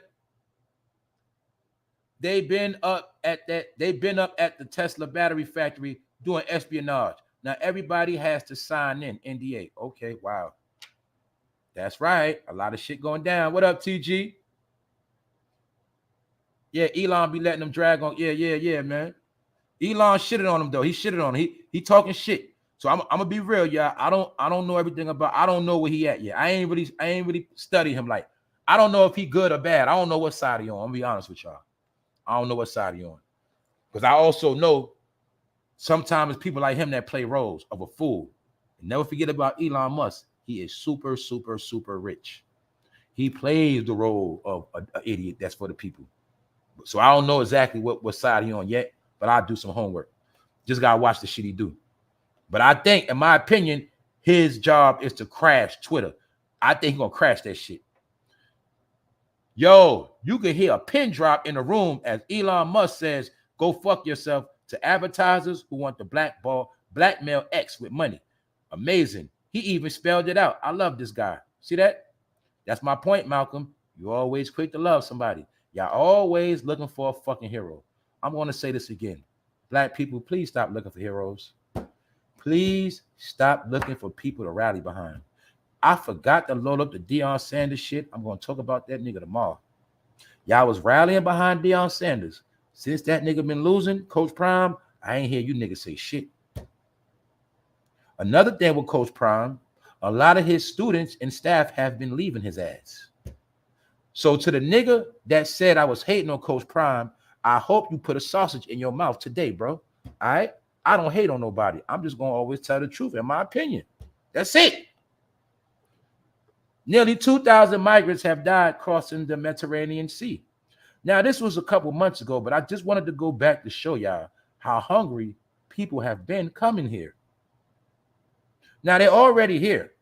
They've been up at the Tesla battery factory doing espionage. Now everybody has to sign in NDA. Okay, wow. That's right. A lot of shit going down. What up, TG? Yeah, Elon be letting them drag on. Yeah, man. Elon shitted on him though. He shitted on him. He talking shit. So I'm gonna be real, y'all. I don't know everything about. I don't know where he at yet. I ain't really study him. Like, I don't know if he good or bad. I don't know what side he on. I'm gonna be honest with y'all. I don't know what side he on. Because I also know sometimes people like him that play roles of a fool. And never forget about Elon Musk. He is super, super, super rich. He plays the role of an idiot that's for the people. So I don't know exactly what side he on yet, but I'll do some homework. Just gotta watch the shit he do. But I think, in my opinion, his job is to crash Twitter. I think he's gonna crash that shit. Yo, you can hear a pin drop in the room as Elon Musk says, "Go fuck yourself" to advertisers who want to blackmail X with money. Amazing. He even spelled it out. I love this guy. See that? That's my point, Malcolm. You're always quick to love somebody. Y'all always looking for a fucking hero. I'm going to say this again. Black people, please stop looking for heroes. Please stop looking for people to rally behind. I forgot to load up the Deion Sanders shit. I'm going to talk about that nigga tomorrow. Y'all was rallying behind Deion Sanders. Since that nigga been losing, Coach Prime, I ain't hear you niggas say shit. Another thing with Coach Prime, a lot of his students and staff have been leaving his ass. So to the nigga that said I was hating on Coach Prime, I hope you put a sausage in your mouth today, bro. All right? I don't hate on nobody. I'm just going to always tell the truth, in my opinion. That's it. Nearly 2,000 migrants have died crossing the Mediterranean Sea. Now, this was a couple months ago, but I just wanted to go back to show y'all how hungry people have been coming here. Now, they're already here,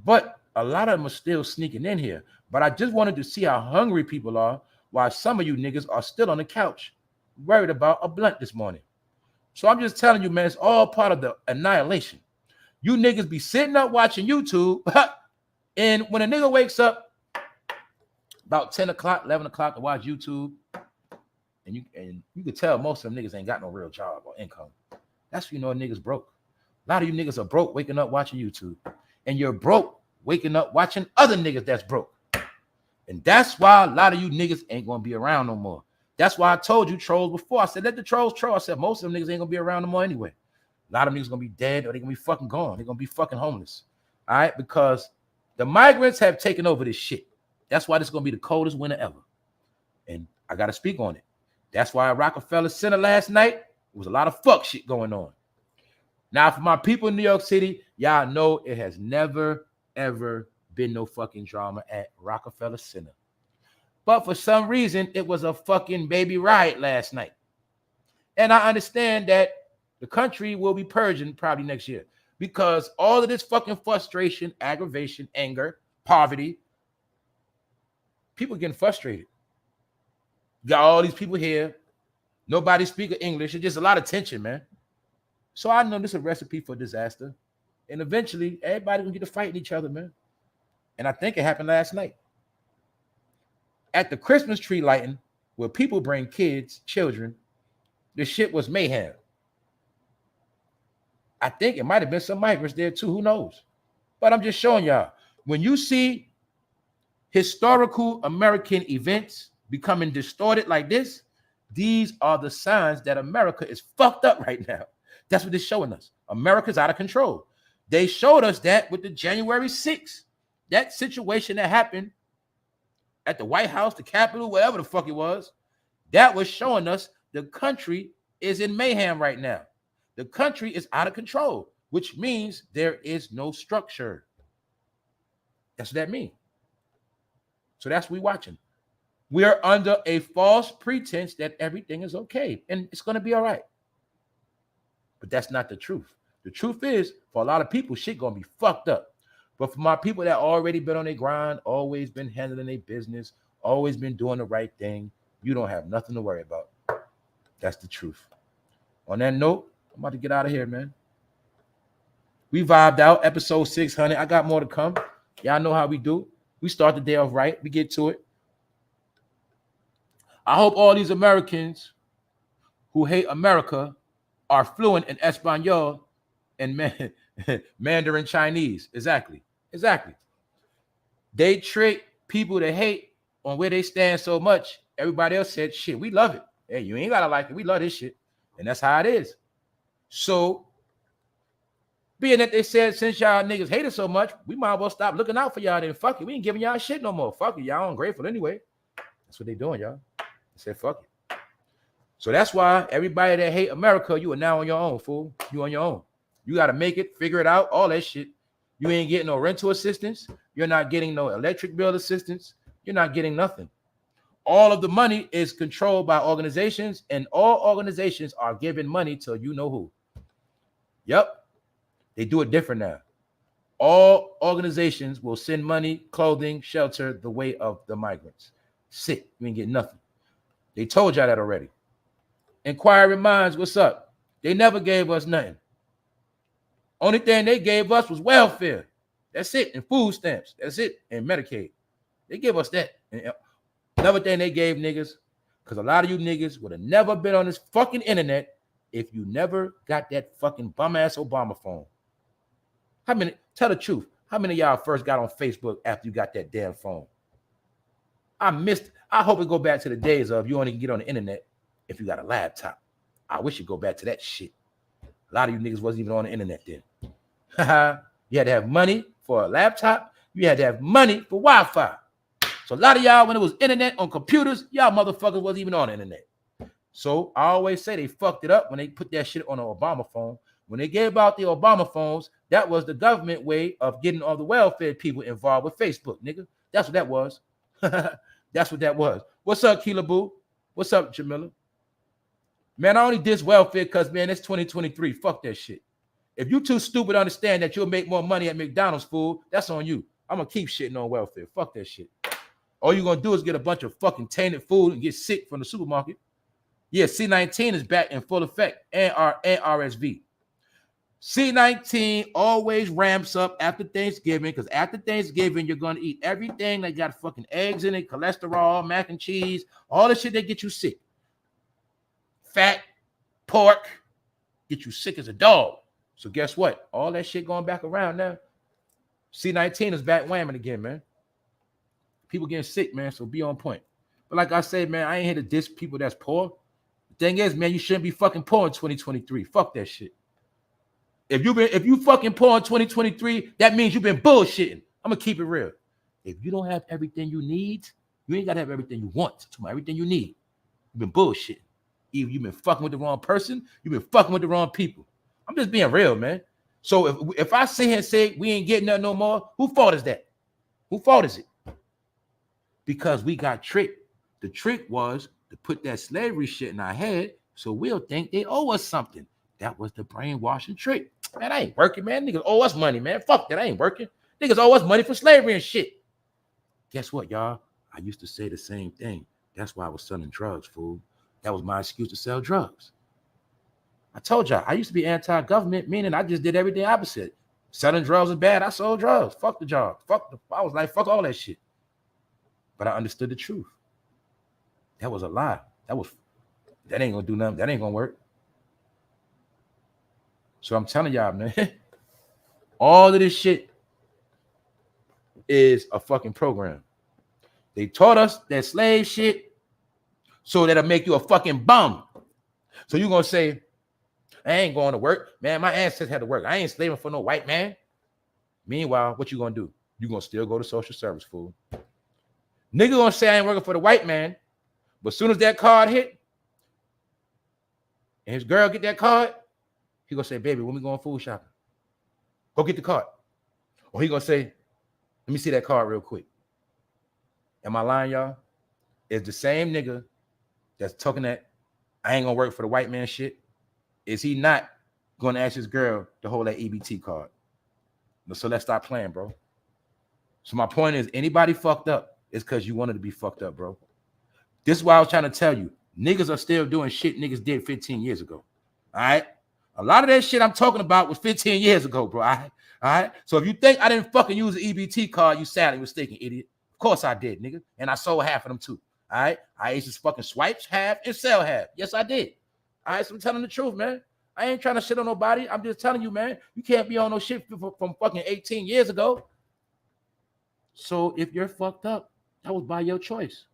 but a lot of them are still sneaking in here. But I just wanted to see how hungry people are while some of you niggas are still on the couch worried about a blunt this morning. So I'm just telling you, man, it's all part of the annihilation. You niggas be sitting up watching YouTube, and when a nigga wakes up about 10 o'clock, 11 o'clock to watch YouTube, and you can tell most of them niggas ain't got no real job or income. That's when you know a nigga's broke. A lot of you niggas are broke waking up watching YouTube, and you're broke waking up watching other niggas that's broke. And that's why a lot of you niggas ain't gonna be around no more. That's why I told you trolls before. I said, let the trolls troll. I said, most of them niggas ain't gonna be around no more anyway. A lot of them niggas gonna be dead or they gonna be fucking gone. They're gonna be fucking homeless. All right, because the migrants have taken over this shit. That's why this is gonna be the coldest winter ever. And I gotta speak on it. That's why at Rockefeller Center last night, there was a lot of fuck shit going on. Now, for my people in New York City, y'all know it has never, ever been no fucking drama at Rockefeller Center. But for some reason, it was a fucking baby riot last night. And I understand that the country will be purging probably next year because all of this fucking frustration, aggravation, anger, poverty, people getting frustrated. You got all these people here. Nobody speaking English. It's just a lot of tension, man. So I know this is a recipe for disaster. And eventually, everybody gonna get to fighting each other, man. And I think it happened last night. At the Christmas tree lighting, where people bring kids, children, the shit was mayhem. I think it might have been some migrants there too. Who knows? But I'm just showing y'all, when you see historical American events becoming distorted like this, these are the signs that America is fucked up right now. That's what they're showing us. America's out of control. They showed us that with the January 6th, that situation that happened at the White House, the Capitol, whatever the fuck it was. That was showing us the country is in mayhem right now. The country is out of control, which means there is no structure. That's what that means. So that's what we're watching. We are under a false pretense that everything is okay and it's going to be all right. But that's not the truth. The truth is, for a lot of people, shit going to be fucked up. But for my people that already been on their grind, always been handling their business, always been doing the right thing, you don't have nothing to worry about. That's the truth. On that note, I'm about to get out of here, man. We vibed out, episode 600. I got more to come. Y'all know how we do. We start the day off right. We get to it. I hope all these Americans who hate America are fluent in Espanol and Mandarin Chinese. Exactly. They trick people to hate on where they stand so much. Everybody else said, shit, we love it. Hey, you ain't gotta like it. We love this shit. And that's how it is. So, being that they said, since y'all niggas hate us so much, we might as well stop looking out for y'all then. Fuck it. We ain't giving y'all shit no more. Fuck it. Y'all ungrateful anyway. That's what they doing, y'all. They said, fuck it. So that's why everybody that hate America, you are now on your own, fool. You on your own. You got to make it, figure it out, all that shit. You ain't getting no rental assistance. You're not getting no electric bill assistance. You're not getting nothing. All of the money is controlled by organizations, and all organizations are giving money to you know who. Yep. They do it different now. All organizations will send money, clothing, shelter the way of the migrants. Sick. You ain't getting nothing. They told y'all that already. Inquiring Minds, what's up? They never gave us nothing. Only thing they gave us was welfare. That's it. And food stamps. That's it. And Medicaid. They give us that. And another thing they gave niggas, because a lot of you niggas would have never been on this fucking internet if you never got that fucking bum-ass Obama phone. How many, tell the truth, how many of y'all first got on Facebook after you got that damn phone? I hope it go back to the days of you only can get on the internet if you got a laptop. I wish it go back to that shit. A lot of you niggas wasn't even on the internet then. You had to have money for a laptop. You had to have money for Wi-Fi. So a lot of y'all, when it was internet on computers, y'all motherfuckers wasn't even on the internet. So I always say they fucked it up when they put that shit on an Obama phone. When they gave out the Obama phones, that was the government way of getting all the welfare people involved with Facebook, nigga. That's what that was. That's what that was. What's up, Keela Boo? What's up, Jamila? Man, I only diss welfare because, man, it's 2023. Fuck that shit. If you too stupid to understand that you'll make more money at McDonald's, fool, that's on you. I'm going to keep shitting on welfare. Fuck that shit. All you're going to do is get a bunch of fucking tainted food and get sick from the supermarket. Yeah, C19 is back in full effect and RSV. C19 always ramps up after Thanksgiving because after Thanksgiving, you're going to eat everything that got fucking eggs in it, cholesterol, mac and cheese, all the shit that get you sick. Fat, pork, get you sick as a dog. So guess what? All that shit going back around now. C19 is back whamming again, man. People getting sick, man, so be on point. But like I said, man, I ain't here to diss people that's poor. The thing is, man, you shouldn't be fucking poor in 2023. Fuck that shit. If you fucking poor in 2023, that means you've been bullshitting. I'm gonna keep it real. If you don't have everything you need, you ain't gotta have everything you want. Everything you need. You've been bullshitting. Either you've been fucking with the wrong person, you've been fucking with the wrong people. I'm just being real, man. So if I sit here and say we ain't getting nothing no more, whose fault is that? Whose fault is it? Because we got tricked. The trick was to put that slavery shit in our head so we'll think they owe us something. That was the brainwashing trick. Man, I ain't working, man. Niggas owe us money, man. Fuck that. I ain't working. Niggas owe us money for slavery and shit. Guess what, y'all? I used to say the same thing. That's why I was selling drugs, fool. That was my excuse to sell drugs. I told y'all, I used to be anti-government, meaning I just did everything opposite. Selling drugs is bad. I sold drugs. Fuck the job. I was like, fuck all that shit. But I understood the truth. That was a lie. That ain't gonna do nothing. That ain't gonna work. So I'm telling y'all, man, all of this shit is a fucking program. They taught us that slave shit so that'll make you a fucking bum. So you're gonna say, I ain't going to work. Man, my ancestors had to work. I ain't slaving for no white man. Meanwhile, what you gonna do? You gonna still go to social service, fool. Nigga gonna say I ain't working for the white man, but as soon as that card hit, and his girl get that card, he gonna say, baby, when we going food shopping? Go get the card. Or he gonna say, let me see that card real quick. Am I lying, y'all? It's the same nigga that's talking that I ain't gonna work for the white man shit. Is he not gonna ask his girl to hold that EBT card? So let's stop playing, bro. So my point is, anybody fucked up is because you wanted to be fucked up, bro. This is why I was trying to tell you. Niggas are still doing shit niggas did 15 years ago. All right? A lot of that shit I'm talking about was 15 years ago, bro. All right? So if you think I didn't fucking use the EBT card, you sadly mistaken, idiot. Of course I did, nigga. And I sold half of them too. All right? I used to fucking swipe half and sell half. Yes, I did. All right? So I'm telling the truth, man. I ain't trying to shit on nobody. I'm just telling you, man. You can't be on no shit from fucking 18 years ago. So if you're fucked up, that was by your choice.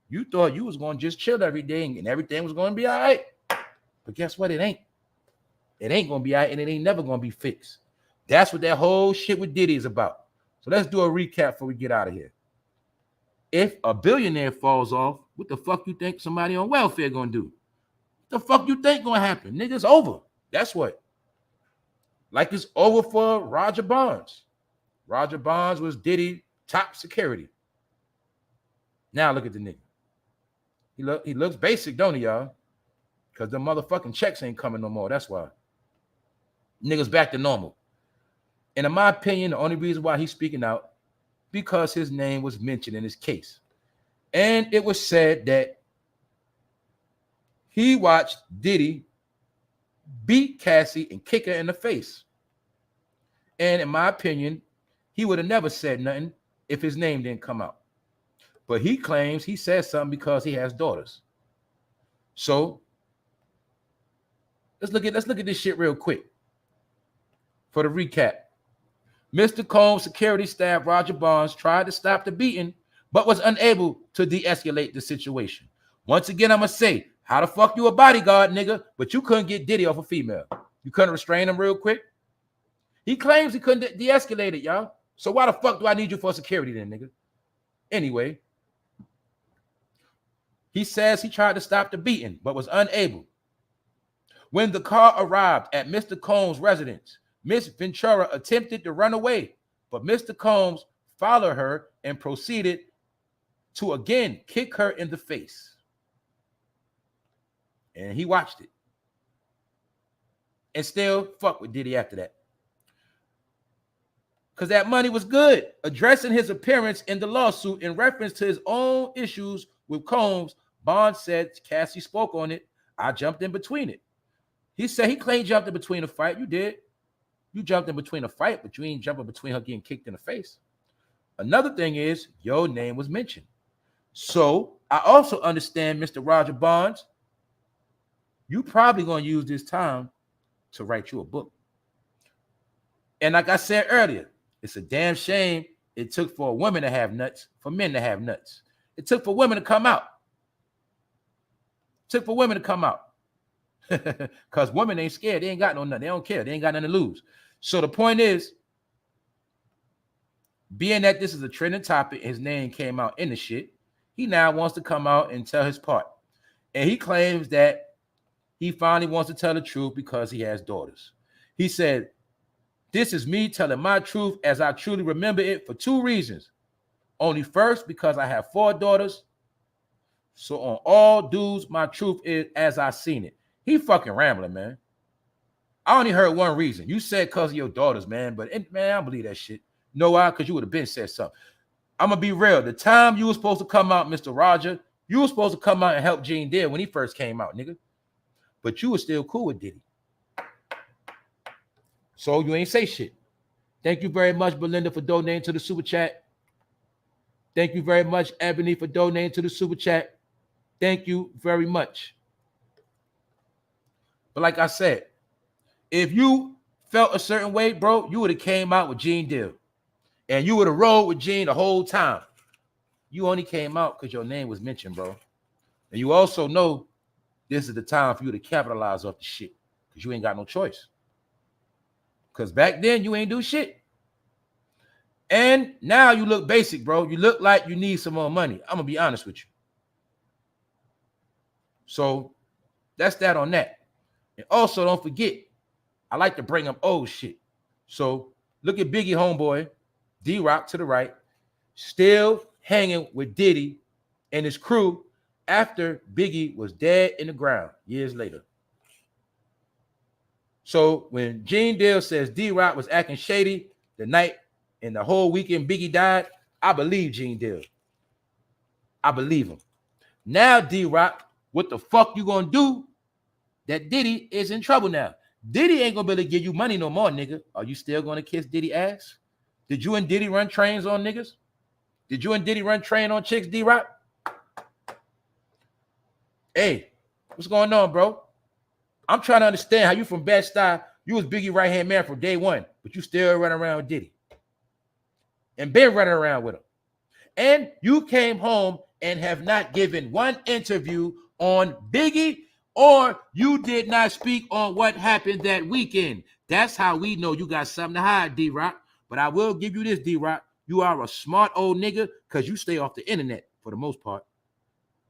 You thought you was going to just chill every day and everything was going to be all right. But guess what? It ain't. It ain't going to be all right, and it ain't never going to be fixed. That's what that whole shit with Diddy is about. So let's do a recap before we get out of here. If a billionaire falls off, what the fuck you think somebody on welfare going to do? What the fuck you think going to happen? Nigga, it's over. That's what. Like it's over for Roger Bonds. Roger Bonds was Diddy top security. Now look at the nigga. He looks basic, don't he, y'all? Because the motherfucking checks ain't coming no more. That's why. Niggas back to normal. And in my opinion, the only reason why he's speaking out, because his name was mentioned in his case. And it was said that he watched Diddy beat Cassie and kick her in the face. And in my opinion, he would have never said nothing if his name didn't come out. But he claims he said something because he has daughters. So let's look at this shit real quick. For the recap. Mr. Combs' security staff, Roger Bonds, tried to stop the beating, but was unable to de-escalate the situation. Once again, I'm going to say, how the fuck you a bodyguard, nigga, but you couldn't get Diddy off a female? You couldn't restrain him real quick? He claims he couldn't de-escalate it, y'all. So why the fuck do I need you for security then, nigga? Anyway, he says he tried to stop the beating, but was unable. When the car arrived at Mr. Combs' residence, Miss Ventura attempted to run away, but Mr. Combs followed her and proceeded to again kick her in the face. And he watched it. And still fuck with Diddy after that. Because that money was good. Addressing his appearance in the lawsuit in reference to his own issues with Combs, Bond said Cassie spoke on it. I jumped in between it. He said he claimed jumped in between a fight. You did. You jumped in between a fight, but you ain't jumping between her getting kicked in the face. Another thing is your name was mentioned. So I also understand, Mr. Roger Bonds, you probably going to use this time to write you a book. And like I said earlier, it's a damn shame it took for a woman to have nuts, for men to have nuts. It took for women to come out. It took for women to come out. Because women ain't scared. They ain't got no nothing. They don't care. They ain't got nothing to lose. So the point is, being that this is a trending topic, his name came out in the shit, he now wants to come out and tell his part. And he claims that he finally wants to tell the truth because he has daughters. He said, this is me telling my truth as I truly remember it for two reasons. Only first, because I have 4 daughters. So on all dudes, my truth is as I seen it. He fucking rambling, man. I only heard one reason. You said because of your daughters, man. But, man, I don't believe that shit. You know why? Because you would have been said something. I'm going to be real. The time you were supposed to come out, Mr. Roger, you were supposed to come out and help Gene Deal when he first came out, nigga. But you were still cool with Diddy. So you ain't say shit. Thank you very much, Belinda, for donating to the super chat. Thank you very much, Ebony, for donating to the super chat. Thank you very much. But like I said, if you felt a certain way, bro, you would have came out with Gene Deal. and you would have rolled with Gene the whole time. You only came out because your name was mentioned, bro. And you also know this is the time for you to capitalize off the shit because you ain't got no choice. Because back then, you ain't do shit. And now you look basic, bro. You look like you need some more money. I'm going to be honest with you. So that's that on that. And also, don't forget, I like to bring up old shit. So look at Biggie homeboy, D-Rock to the right, still hanging with Diddy and his crew after Biggie was dead in the ground years later. So when Gene Deal says D-Rock was acting shady the night and the whole weekend Biggie died, I believe Gene Deal. I believe him. Now, D-Rock, what the fuck you gonna do that Diddy is in trouble now? Diddy ain't gonna be able to give you money no more, nigga. Are you still gonna kiss Diddy ass? Did you and Diddy run trains on niggas? Did you and Diddy run train on chicks, D-Rock? Hey, what's going on, bro? I'm trying to understand how you from Bed-Stuy, you was Biggie right-hand man from day one, but you still running around with Diddy. And been running around with him. And you came home and have not given one interview on Biggie, or you did not speak on what happened that weekend. That's how we know you got something to hide, D-Rock. But I will give you this, D-Rock. You are a smart old nigga because you stay off the internet for the most part.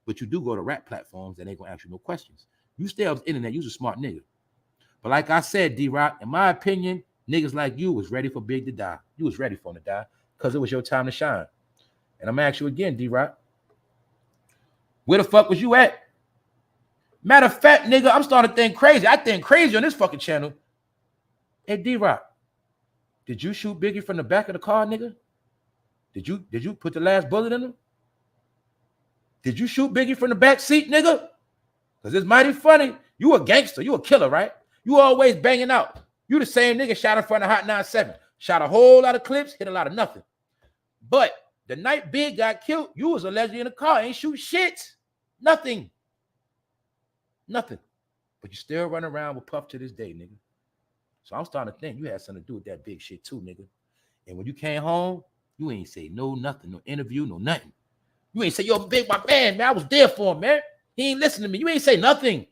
But you do go to rap platforms that ain't going to ask you no questions. You stay off the internet, you're a smart nigga. But like I said, D-Rock, in my opinion, niggas like you was ready for Big to die. You was ready for him to die because it was your time to shine. And I'm going to ask you again, D-Rock. Where the fuck was you at? Matter of fact, nigga, I'm starting to think crazy. I think crazy on this fucking channel. Hey, D-Rock, did you shoot Biggie from the back of the car, nigga? Did you put the last bullet in him? Did you shoot Biggie from the back seat, nigga? Because it's mighty funny. You a gangster. You a killer, right? You always banging out. You the same nigga shot in front of Hot 97. Shot a whole lot of clips, hit a lot of nothing. But the night Big got killed, you was allegedly in the car. Ain't shoot shit. Nothing. Nothing. But you still run around with Puff to this day, nigga. So I'm starting to think you had something to do with that big shit too, nigga. And when you came home, you ain't say no nothing, no interview, no nothing. You ain't say, yo, Big, my man, I was there for him, man. He ain't listening to me. You ain't say nothing.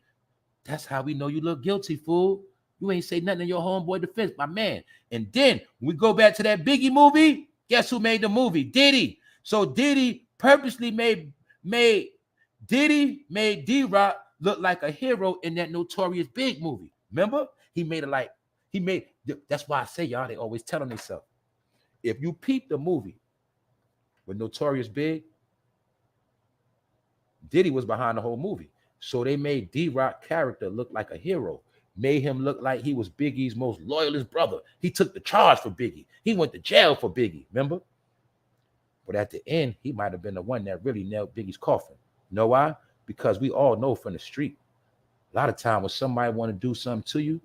That's how we know you look guilty, fool. You ain't say nothing in your homeboy defense, my man. And then when we go back to that Biggie movie, guess who made the movie? Diddy. So Diddy purposely made D-Rock look like a hero in that Notorious Big movie. Remember? That's why I say, y'all, they always telling themselves. If you peep the movie with Notorious Big, Diddy was behind the whole movie. So they made D-Rock character look like a hero. Made him look like he was Biggie's most loyalist brother. He took the charge for Biggie. He went to jail for Biggie, remember? But at the end, he might have been the one that really nailed Biggie's coffin. You know why? Because we all know from the street, a lot of time when somebody want to do something to you,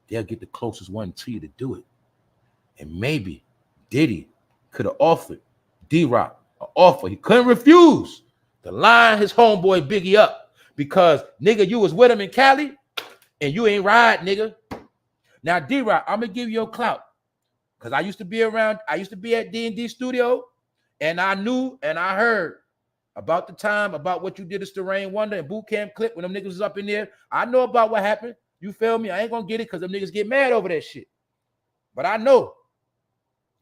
they'll get the closest one to you to do it. And maybe Diddy could have offered D-Rock an offer he couldn't refuse to line his homeboy Biggie up because, nigga, you was with him in Cali and you ain't ride, nigga. Now, D-Rock, I'm going to give you a clout because I used to be at D&D studio and I knew and I heard about the time, about what you did to Starain Wonder and Boot Camp Clip when them niggas was up in there. I know about what happened. You feel me? I ain't going to get it because them niggas get mad over that shit. But I know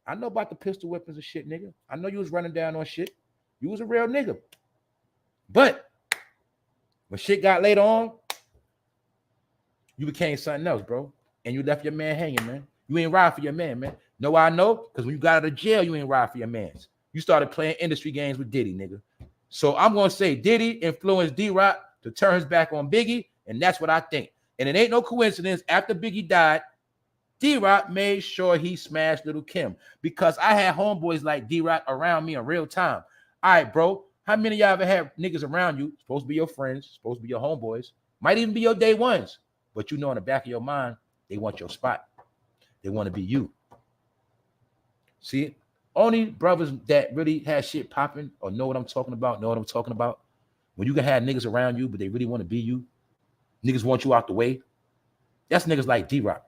about the pistol weapons and shit, nigga. I know you was running down on shit. You was a real nigga. But when shit got later on, you became something else, bro. And you left your man hanging, man. You ain't ride for your man, man. Know why I know? Because when you got out of jail, you ain't ride for your mans. You started playing industry games with Diddy, nigga. So I'm going to say Diddy influenced D-Rock to turn his back on Biggie, and that's what I think. And it ain't no coincidence. After Biggie died, D-Rock made sure he smashed Little Kim because I had homeboys like D-Rock around me in real time. All right, bro. How many of y'all ever had niggas around you, supposed to be your friends, supposed to be your homeboys, might even be your day ones, but you know in the back of your mind, they want your spot. They want to be you. See, only brothers that really have shit popping or know what I'm talking about, when you can have niggas around you, but they really want to be you, niggas want you out the way, that's niggas like D-Rock.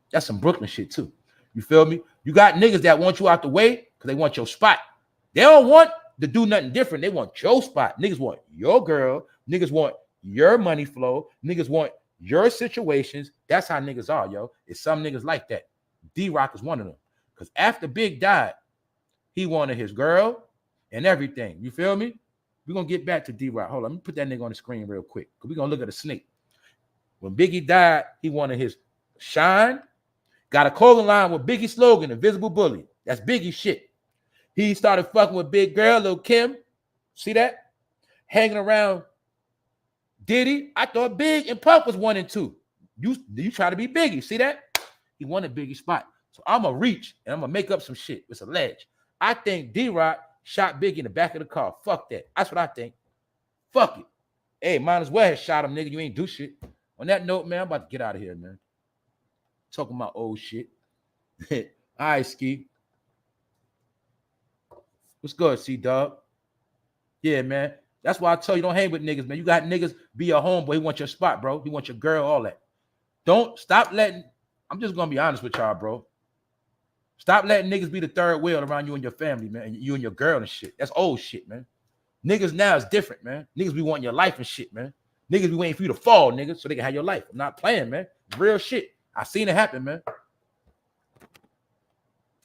That's some Brooklyn shit too. You feel me? You got niggas that want you out the way because they want your spot. They don't want to do nothing different. They want your spot. Niggas want your girl. Niggas want your money flow. Niggas want your situations. That's how niggas are, yo. It's some niggas like that. D-Rock is one of them. Because after Big died, he wanted his girl and everything. You feel me? We're going to get back to D-Rock. Hold on. Let me put that nigga on the screen real quick. Because we're going to look at the snake. When Biggie died, he wanted his shine. Got a clothing line with Biggie's slogan, Invisible Bully. That's Biggie shit. He started fucking with Big Girl, Lil Kim. See that? Hanging around Diddy. I thought Big and Puff was 1 and 2. You try to be Biggie. See that? He wanted Biggie's spot. So I'm going to reach and I'm going to make up some shit. It's alleged. I think D-Rock shot Biggie in the back of the car. Fuck that. That's what I think. Fuck it. Hey, might as well have shot him, nigga. You ain't do shit. On that note, man, I'm about to get out of here, man. Talking about old shit. All right, Ski. What's good, C-Dub? Yeah, man. That's why I tell you, don't hang with niggas, man. You got niggas be your homeboy. He want your spot, bro. He want your girl, all that. Don't stop letting, I'm just going to be honest with y'all, bro. Stop letting niggas be the third wheel around you and your family, man. And you and your girl and shit. That's old shit, man. Niggas now is different, man. Niggas be wanting your life and shit, man. Niggas be waiting for you to fall, niggas, so they can have your life. I'm not playing, man. Real shit. I seen it happen, man.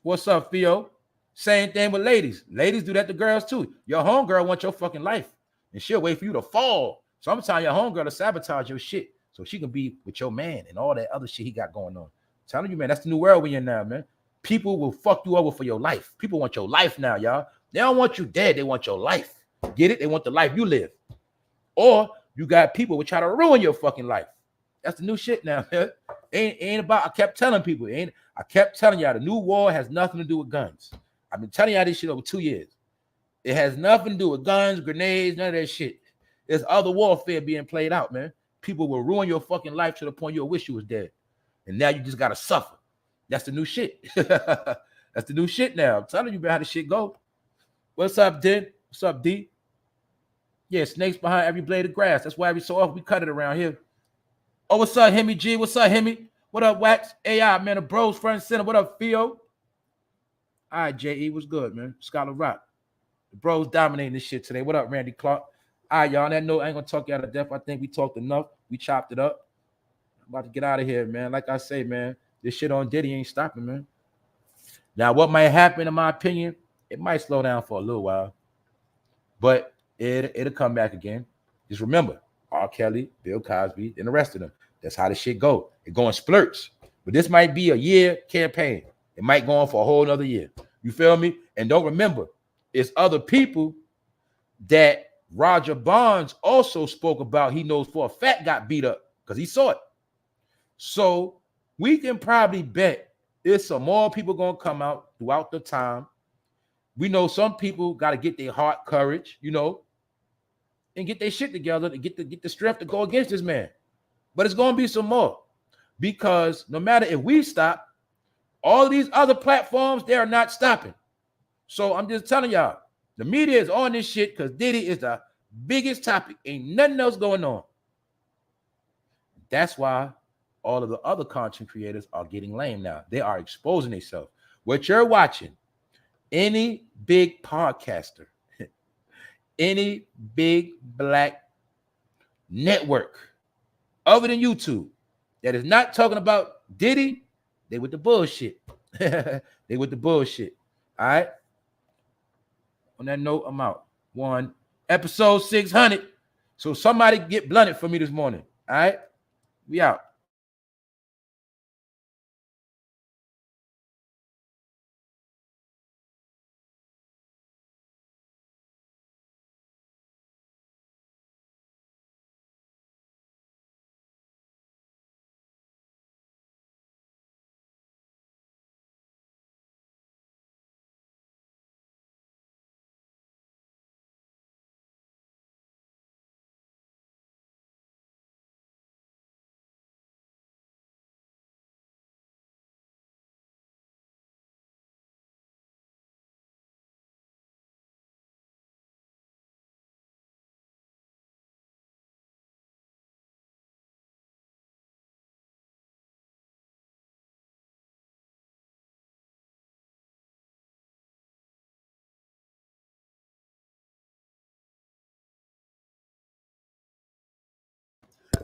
What's up, Theo? Same thing with ladies. Ladies do that to girls, too. Your homegirl wants your fucking life, and she'll wait for you to fall. So I'm telling your homegirl to sabotage your shit so she can be with your man and all that other shit he got going on. I'm telling you, man, that's the new world we're in now, man. People will fuck you over for your life. People want your life now, y'all. They don't want you dead. They want your life. Get it? They want the life you live. Or you got people who try to ruin your fucking life. That's the new shit now, man. Ain't about, I kept telling people, I kept telling y'all the new war has nothing to do with guns. I've been telling y'all this shit over 2 years. It has nothing to do with guns, grenades, none of that shit. There's other warfare being played out, man. People will ruin your fucking life to the point you'll wish you was dead. And now you just gotta suffer. That's the new shit. That's the new shit now. I'm telling you about how the shit go. What's up, D? What's up, D? Yeah, snakes behind every blade of grass. That's why every so often we cut it around here. Oh, what's up, Hemi G? What's up, Hemi? What up, Wax? AI, man, the bros front and center. What up, Theo? All right, JE, what's good, man? Scholar Rock. The bros dominating this shit today. What up, Randy Clark? All right, y'all. On that note, I ain't gonna talk you out of death. I think we talked enough. We chopped it up. I'm about to get out of here, man. Like I say, man, this shit on Diddy ain't stopping, man. Now, what might happen, in my opinion, it might slow down for a little while, but it'll come back again. Just remember, R. Kelly, Bill Cosby, and the rest of them. That's how the shit go. It go in splurts. But this might be a year campaign. It might go on for a whole nother year. You feel me? And don't remember, it's other people that Roger Bonds also spoke about. He knows for a fact got beat up because he saw it. So we can probably bet there's some more people gonna come out throughout the time. We know some people got to get their heart courage, you know, and get their shit together to get the strength to go against this man. But it's gonna be some more, because no matter if we stop, all these other platforms, they are not stopping. So I'm just telling y'all, the media is on this shit because Diddy is the biggest topic. Ain't nothing else going on. That's why all of the other content creators are getting lame now. They are exposing themselves. What you're watching, any big podcaster, any big black network other than YouTube that is not talking about Diddy, they with the bullshit. They with the bullshit. All right. On that note, I'm out. Episode 600. So somebody get blunted for me this morning. All right. We out.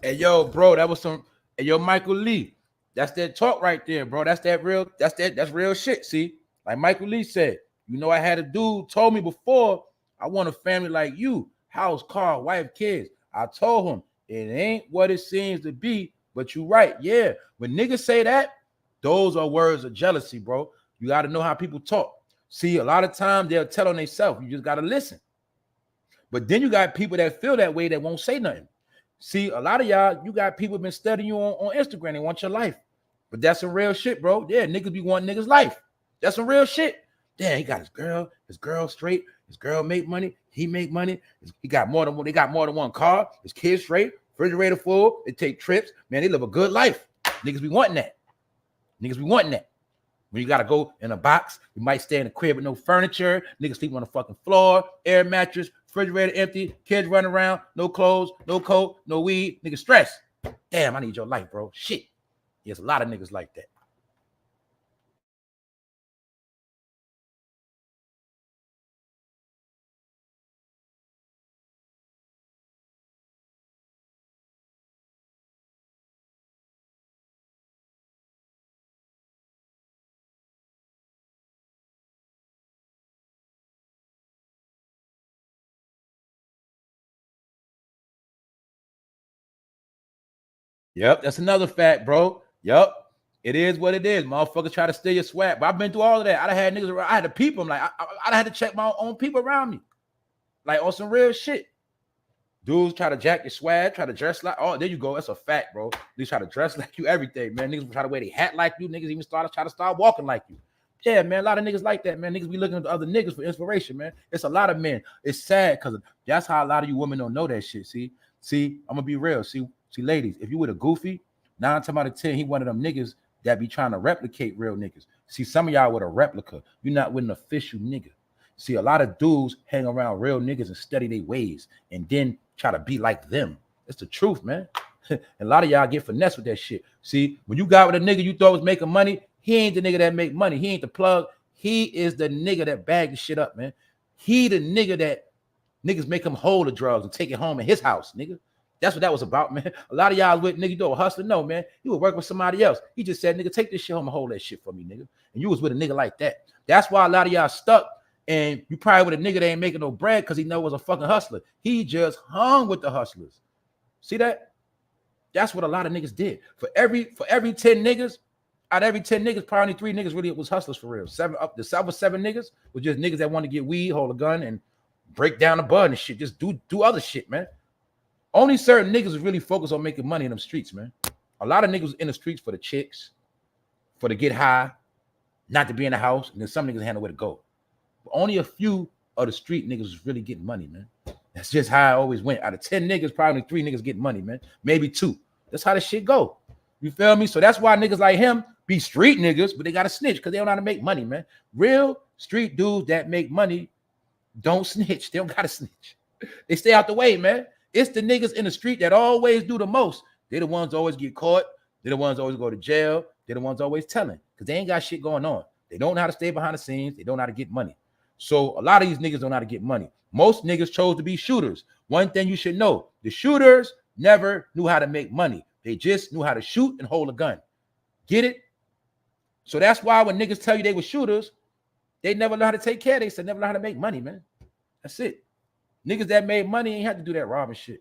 Hey, yo, bro, that was some. Hey, yo, Michael Lee. That's that talk right there, bro. That's real. That's real shit. See, like Michael Lee said, you know, I had a dude told me before, I want a family like you, house, car, wife, kids. I told him it ain't what it seems to be, but you right. Yeah, when niggas say that, those are words of jealousy, bro. You got to know how people talk. See, a lot of times they'll tell on themselves. You just got to listen. But then you got people that feel that way that won't say nothing. See, a lot of y'all, you got people been studying you on Instagram. They want your life. But that's some real shit, bro. Yeah, niggas be wanting niggas' life. That's some real shit. Damn, he got his girl straight. His girl make money. He make money. He got more than one. They got more than one car. His kids straight. Refrigerator full. They take trips. Man, they live a good life. Niggas be wanting that. Niggas be wanting that. When you gotta go in a box, you might stay in the crib with no furniture. Niggas sleep on the fucking floor, air mattress, refrigerator empty, kids running around, no clothes, no coat, no weed. Niggas stressed. Damn, I need your life, bro. Shit. There's a lot of niggas like that. Yep, that's another fact, bro. Yep. It is what it is. Motherfuckers try to steal your swag. But I've been through all of that. I'd have had niggas around. I had to peep them. Like, I'd had to check my own people around me. Like, on some real shit. Dudes try to jack your swag, try to dress like, oh, there you go. That's a fact, bro. Dudes try to dress like you, everything, man. Niggas try to wear their hat like you. Niggas even try to start walking like you. Yeah, man. A lot of niggas like that, man. Niggas be looking at other niggas for inspiration, man. It's a lot of men. It's sad because that's how a lot of you women don't know that shit. See, I'm gonna be real. See, ladies, if you with a goofy, 9 times out of 10, he one of them niggas that be trying to replicate real niggas. See, some of y'all with a replica. You're not with an official nigga. See, a lot of dudes hang around real niggas and study their ways and then try to be like them. It's the truth, man. And a lot of y'all get finessed with that shit. See, when you got with a nigga you thought was making money, he ain't the nigga that make money. He ain't the plug. He is the nigga that bag the shit up, man. He the nigga that niggas make him hold the drugs and take it home in his house, nigga. That's what that was about, man. A lot of y'all with nigga, you know, a hustler. No, man. You would work with somebody else. He just said, nigga, take this shit home and hold that shit for me, nigga. And you was with a nigga like that. That's why a lot of y'all stuck. And you probably with a nigga that ain't making no bread because he know was a fucking hustler. He just hung with the hustlers. See that? That's what a lot of niggas did. For every 10 niggas, out of every 10 niggas, probably 3 niggas really was hustlers for real. The other 7 niggas was just niggas that want to get weed, hold a gun, and break down the bud and shit. Just do other shit, man. Only certain niggas is really focused on making money in them streets, man. A lot of niggas in the streets for the chicks, for to get high, not to be in the house, and then some niggas had nowhere to go. But only a few of the street niggas is really getting money, man. That's just how I always went. Out of 10 niggas, probably 3 niggas getting money, man. Maybe 2. That's how the shit go. You feel me? So that's why niggas like him be street niggas, but they gotta snitch because they don't know how to make money, man. Real street dudes that make money don't snitch. They don't gotta snitch. They stay out the way, man. It's the niggas in the street that always do the most. They're the ones that always get caught. They're the ones that always go to jail. They're the ones always telling because they ain't got shit going on. They don't know how to stay behind the scenes. They don't know how to get money. So a lot of these niggas don't know how to get money. Most niggas chose to be shooters. One thing you should know, the shooters never knew how to make money. They just knew how to shoot and hold a gun. Get it? So that's why when niggas tell you they were shooters, they never know how to take care of themselves, never know how to make money, man. That's it. Niggas that made money ain't have to do that robbing shit.